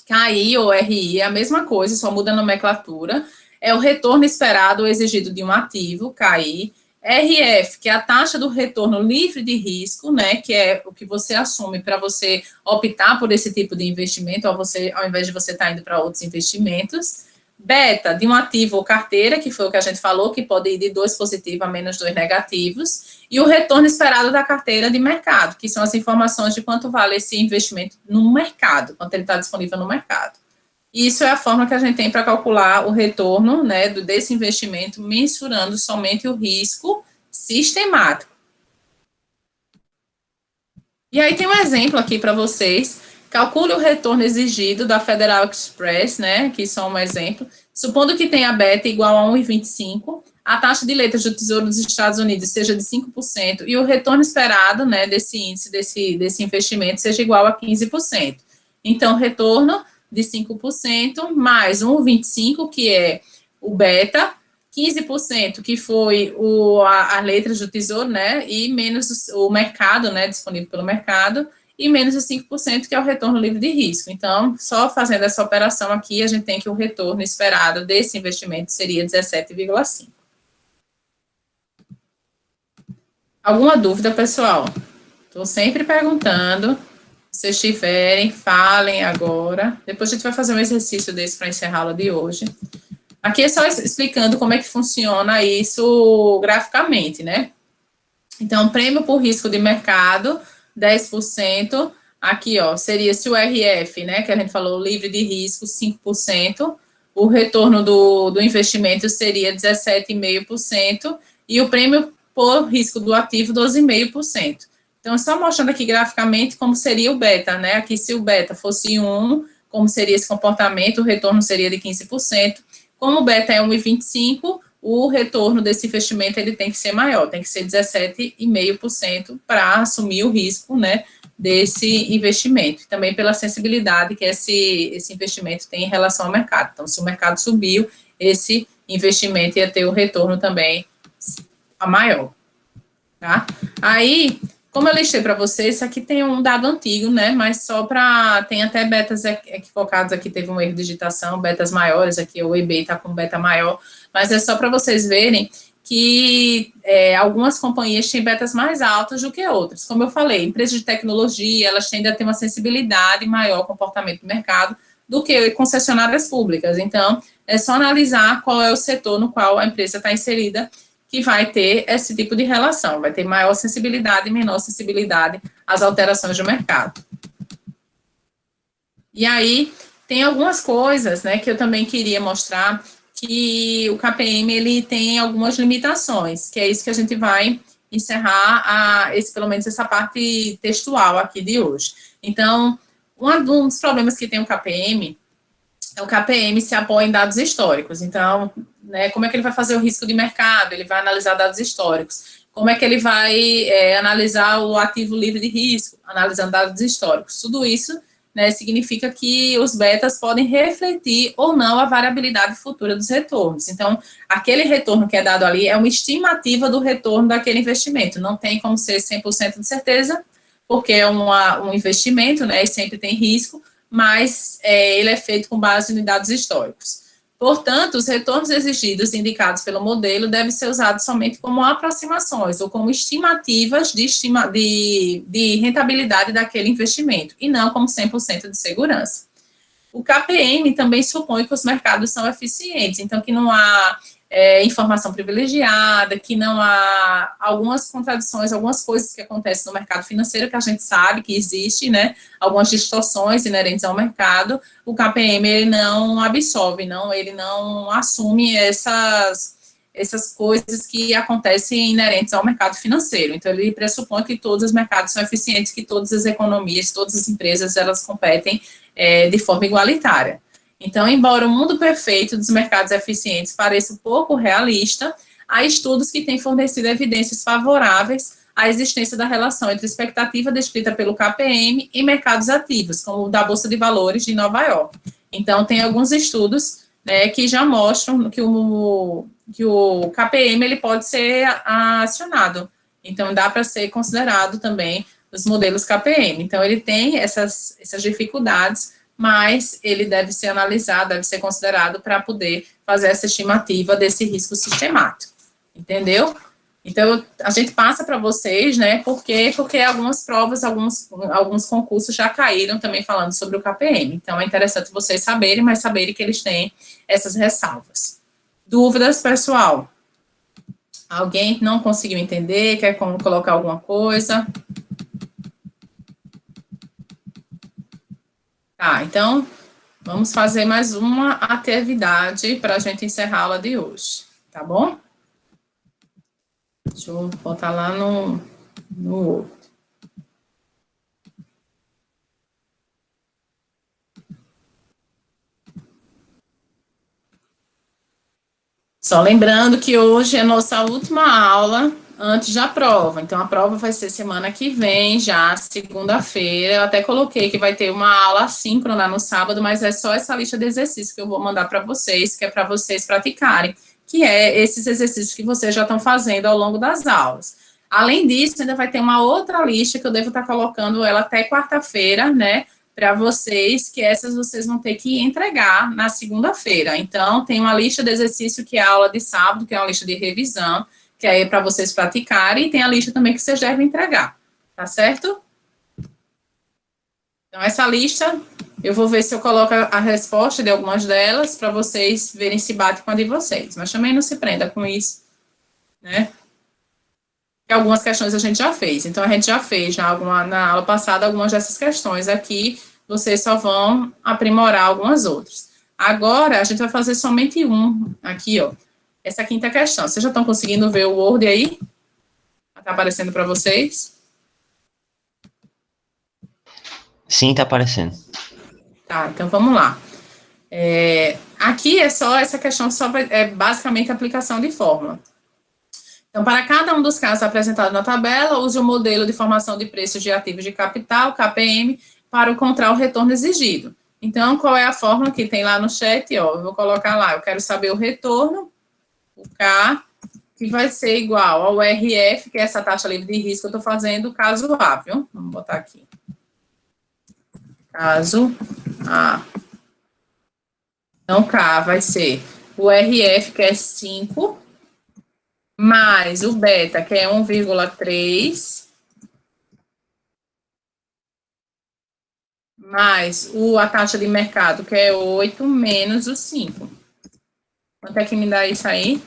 KI ou RI é a mesma coisa, só muda a nomenclatura. É o retorno esperado ou exigido de um ativo, KI. RF, que é a taxa do retorno livre de risco, né, que é o que você assume para você optar por esse tipo de investimento, ao invés de você estar indo para outros investimentos. Beta, de um ativo ou carteira, que foi o que a gente falou, que pode ir de 2 positivos a menos 2 negativos. E o retorno esperado da carteira de mercado, que são as informações de quanto vale esse investimento no mercado, quanto ele está disponível no mercado. Isso é a forma que a gente tem para calcular o retorno, né, desse investimento, mensurando somente o risco sistemático. E aí tem um exemplo aqui para vocês. Calcule o retorno exigido da Federal Express, né, que só um exemplo. Supondo que tenha beta igual a 1,25, a taxa de letras do Tesouro dos Estados Unidos seja de 5% e o retorno esperado, né, desse índice, desse investimento, seja igual a 15%. Então, retorno de 5% mais 1,25, que é o beta, 15%, que foi as letras do Tesouro, né, e menos o mercado, né, disponível pelo mercado, e menos os 5%, que é o retorno livre de risco. Então, só fazendo essa operação aqui, a gente tem que o retorno esperado desse investimento seria 17,5%. Alguma dúvida, pessoal? Estou sempre perguntando. Se vocês tiverem, falem agora. Depois a gente vai fazer um exercício desse para encerrar a aula de hoje. Aqui é só explicando como é que funciona isso graficamente, né? Então, prêmio por risco de mercado, 10%. Aqui, ó, seria se o RF, né, que a gente falou, livre de risco, 5%. O retorno do investimento seria 17,5%. E o prêmio por risco do ativo, 12,5%. Então, só mostrando aqui graficamente como seria o beta, né? Aqui, se o beta fosse 1, como seria esse comportamento, o retorno seria de 15%. Como o beta é 1,25, o retorno desse investimento ele tem que ser maior, tem que ser 17,5% para assumir o risco, né, desse investimento. Também pela sensibilidade que esse investimento tem em relação ao mercado. Então, se o mercado subiu, esse investimento ia ter o retorno também maior, tá? Aí, como eu listei para vocês, isso aqui tem um dado antigo, né, mas só para, tem até betas equivocados aqui, teve um erro de digitação, betas maiores aqui, o EB está com beta maior, mas é só para vocês verem que algumas companhias têm betas mais altas do que outras. Como eu falei, empresas de tecnologia, elas tendem a ter uma sensibilidade maior ao comportamento do mercado do que concessionárias públicas. Então, é só analisar qual é o setor no qual a empresa está inserida, que vai ter esse tipo de relação, vai ter maior sensibilidade e menor sensibilidade às alterações do mercado. E aí, tem algumas coisas, né, que eu também queria mostrar, que o KPM, ele tem algumas limitações, que é isso que a gente vai encerrar, pelo menos essa parte textual aqui de hoje. Então, um dos problemas que tem o KPM se apoia em dados históricos. Então, né, como é que ele vai fazer o risco de mercado? Ele vai analisar dados históricos. Como é que ele vai analisar o ativo livre de risco? Analisando dados históricos. Tudo isso, né, significa que os betas podem refletir ou não a variabilidade futura dos retornos. Então, aquele retorno que é dado ali é uma estimativa do retorno daquele investimento. Não tem como ser 100% de certeza, porque é um investimento, né, e sempre tem risco, mas ele é feito com base em dados históricos. Portanto, os retornos exigidos indicados pelo modelo devem ser usados somente como aproximações ou como estimativas de rentabilidade daquele investimento, e não como 100% de segurança. O KPM também supõe que os mercados são eficientes, então que não há informação privilegiada, que não há algumas contradições, algumas coisas que acontecem no mercado financeiro que a gente sabe que existe, né, algumas distorções inerentes ao mercado, o KPM ele não absorve, ele não assume essas coisas que acontecem inerentes ao mercado financeiro. Então, ele pressupõe que todos os mercados são eficientes, que todas as economias, todas as empresas, elas competem de forma igualitária. Então, embora o mundo perfeito dos mercados eficientes pareça pouco realista, há estudos que têm fornecido evidências favoráveis à existência da relação entre expectativa descrita pelo KPM e mercados ativos, como o da Bolsa de Valores de Nova York. Então, tem alguns estudos, né, que já mostram que o KPM ele pode ser acionado. Então, dá para ser considerado também os modelos KPM. Então, ele tem essas dificuldades, mas ele deve ser analisado, deve ser considerado para poder fazer essa estimativa desse risco sistemático, entendeu? Então, a gente passa para vocês, né, porque algumas provas, alguns concursos já caíram também falando sobre o KPM, então é interessante vocês saberem, mas saberem que eles têm essas ressalvas. Dúvidas, pessoal? Alguém não conseguiu entender, quer colocar alguma coisa? Tá, então, Vamos fazer mais uma atividade para a gente encerrar a aula de hoje, tá bom? Deixa eu botar lá no outro. Só lembrando que hoje é a nossa última aula antes da prova. Então, a prova vai ser semana que vem, já segunda-feira. Eu até coloquei que vai ter uma aula assíncrona no sábado, mas é só essa lista de exercícios que eu vou mandar para vocês, que é para vocês praticarem, que é esses exercícios que vocês já estão fazendo ao longo das aulas. Além disso, ainda vai ter uma outra lista que eu devo estar colocando ela até quarta-feira, né? Para vocês, que essas vocês vão ter que entregar na segunda-feira. Então, tem uma lista de exercício que é a aula de sábado, que é uma lista de revisão, que é para vocês praticarem, e tem a lista também que vocês devem entregar, tá certo? Então, essa lista, eu vou ver se eu coloco a resposta de algumas delas, para vocês verem se bate com a de vocês, mas também não se prenda com isso, né? Que algumas questões a gente já fez, então a gente já fez na aula passada algumas dessas questões aqui, vocês só vão aprimorar algumas outras. Agora, a gente vai fazer somente um, aqui, ó, essa quinta questão. Vocês já estão conseguindo ver o Word aí? Está aparecendo para vocês? Sim, tá aparecendo. Tá, então vamos lá. Aqui é só, essa questão é basicamente aplicação de fórmula. Então, para cada um dos casos apresentados na tabela, use o modelo de formação de preços de ativos de capital, KPM, para encontrar o retorno exigido. Então, qual é a fórmula que tem lá no chat? Ó, eu vou colocar lá, eu quero saber o retorno, o K, que vai ser igual ao RF, que é essa taxa livre de risco que eu estou fazendo, caso A, viu? Vamos botar aqui. Caso A. Então, K vai ser o RF, que é 5, mais o beta, que é 1,3, mais a taxa de mercado, que é 8, menos o 5. Quanto é que me dá isso aí?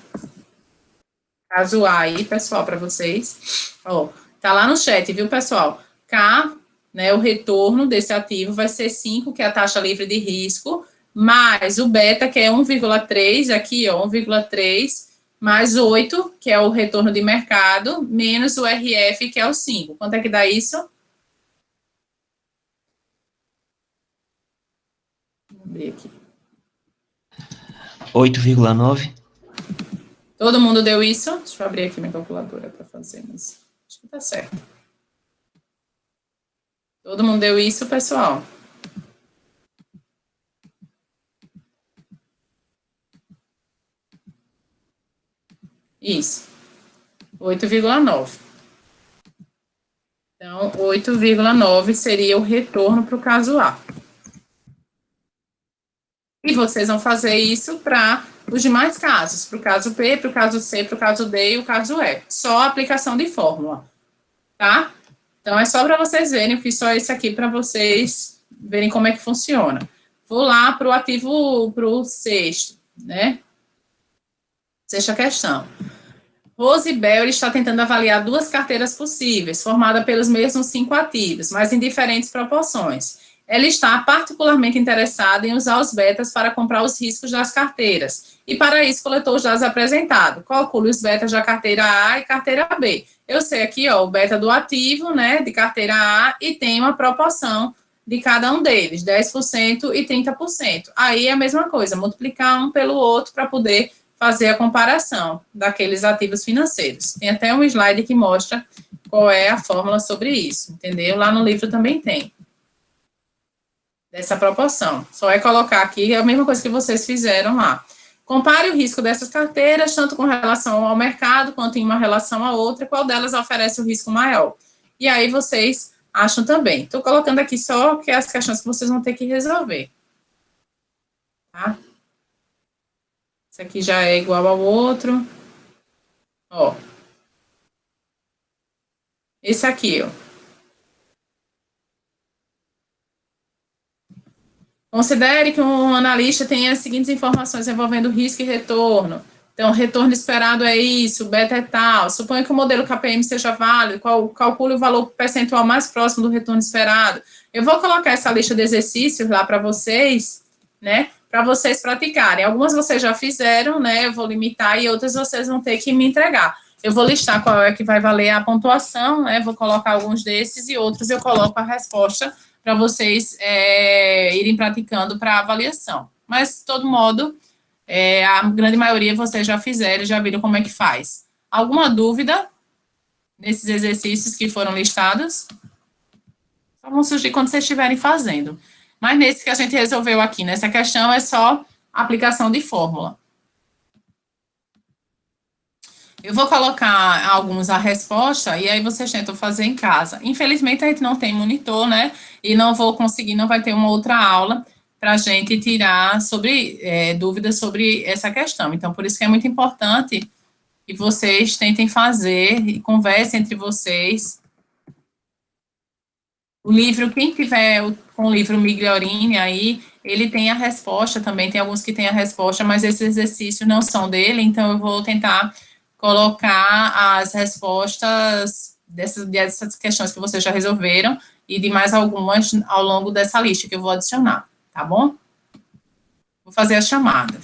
Caso A aí, pessoal, para vocês. Ó, tá lá no chat, viu, pessoal? K, né, o retorno desse ativo vai ser 5, que é a taxa livre de risco, mais o beta, que é 1,3, aqui, ó, 1,3, mais 8, que é o retorno de mercado, menos o RF, que é o 5. Quanto é que dá isso? Vou abrir aqui. 8,9. Todo mundo deu isso? Deixa eu abrir aqui minha calculadora para fazer, mas acho que tá certo. Todo mundo deu isso, pessoal? Isso. 8,9. Então, 8,9 seria o retorno para o caso A. E vocês vão fazer isso para os demais casos, para o caso P, para o caso C, para o caso D e o caso E. Só a aplicação de fórmula, tá? Então, é só para vocês verem, eu fiz só esse aqui para vocês verem como é que funciona. Vou lá para o ativo, para o sexto, né? Sexta questão. Rose Bell está tentando avaliar duas carteiras possíveis, formadas pelos mesmos 5 ativos, mas em diferentes proporções. Ela está particularmente interessada em usar os betas para comprar os riscos das carteiras. E para isso, coletou os dados apresentados. Calcule os betas da carteira A e carteira B. Eu sei aqui, ó, o beta do ativo, né, de carteira A, e tem uma proporção de cada um deles, 10% e 30%. Aí é a mesma coisa, multiplicar um pelo outro para poder fazer a comparação daqueles ativos financeiros. Tem até um slide que mostra qual é a fórmula sobre isso, entendeu? Lá no livro também tem. Dessa proporção. Só é colocar aqui a mesma coisa que vocês fizeram lá. Compare o risco dessas carteiras, tanto com relação ao mercado, quanto em uma relação a outra, qual delas oferece o risco maior. E aí vocês acham também. Estou colocando aqui só que as questões que vocês vão ter que resolver. Tá? Esse aqui já é igual ao outro. Ó. Esse aqui, ó. Considere que um analista tenha as seguintes informações envolvendo risco e retorno. Então, retorno esperado é isso, beta é tal. Suponha que o modelo KPM seja válido, calcule o valor percentual mais próximo do retorno esperado. Eu vou colocar essa lista de exercícios lá para vocês, né, para vocês praticarem. Algumas vocês já fizeram, né, eu vou limitar, e outras vocês vão ter que me entregar. Eu vou listar qual é que vai valer a pontuação, né, vou colocar alguns desses, e outros eu coloco a resposta para vocês irem praticando para avaliação. Mas, de todo modo, a grande maioria vocês já fizeram, já viram como é que faz. Alguma dúvida nesses exercícios que foram listados? Só vão surgir quando vocês estiverem fazendo. Mas nesse que a gente resolveu aqui, nessa questão, é só aplicação de fórmula. Eu vou colocar alguns a resposta, e aí vocês tentam fazer em casa. Infelizmente, a gente não tem monitor, né? E não vou conseguir, não vai ter uma outra aula para a gente tirar dúvidas sobre essa questão. Então, por isso que é muito importante que vocês tentem fazer e conversem entre vocês. O livro, quem tiver com o livro Migliorini aí, ele tem a resposta também, tem alguns que têm a resposta, mas esses exercícios não são dele, então eu vou tentar colocar as respostas dessas questões que vocês já resolveram e de mais algumas ao longo dessa lista que eu vou adicionar, tá bom? Vou fazer as chamadas.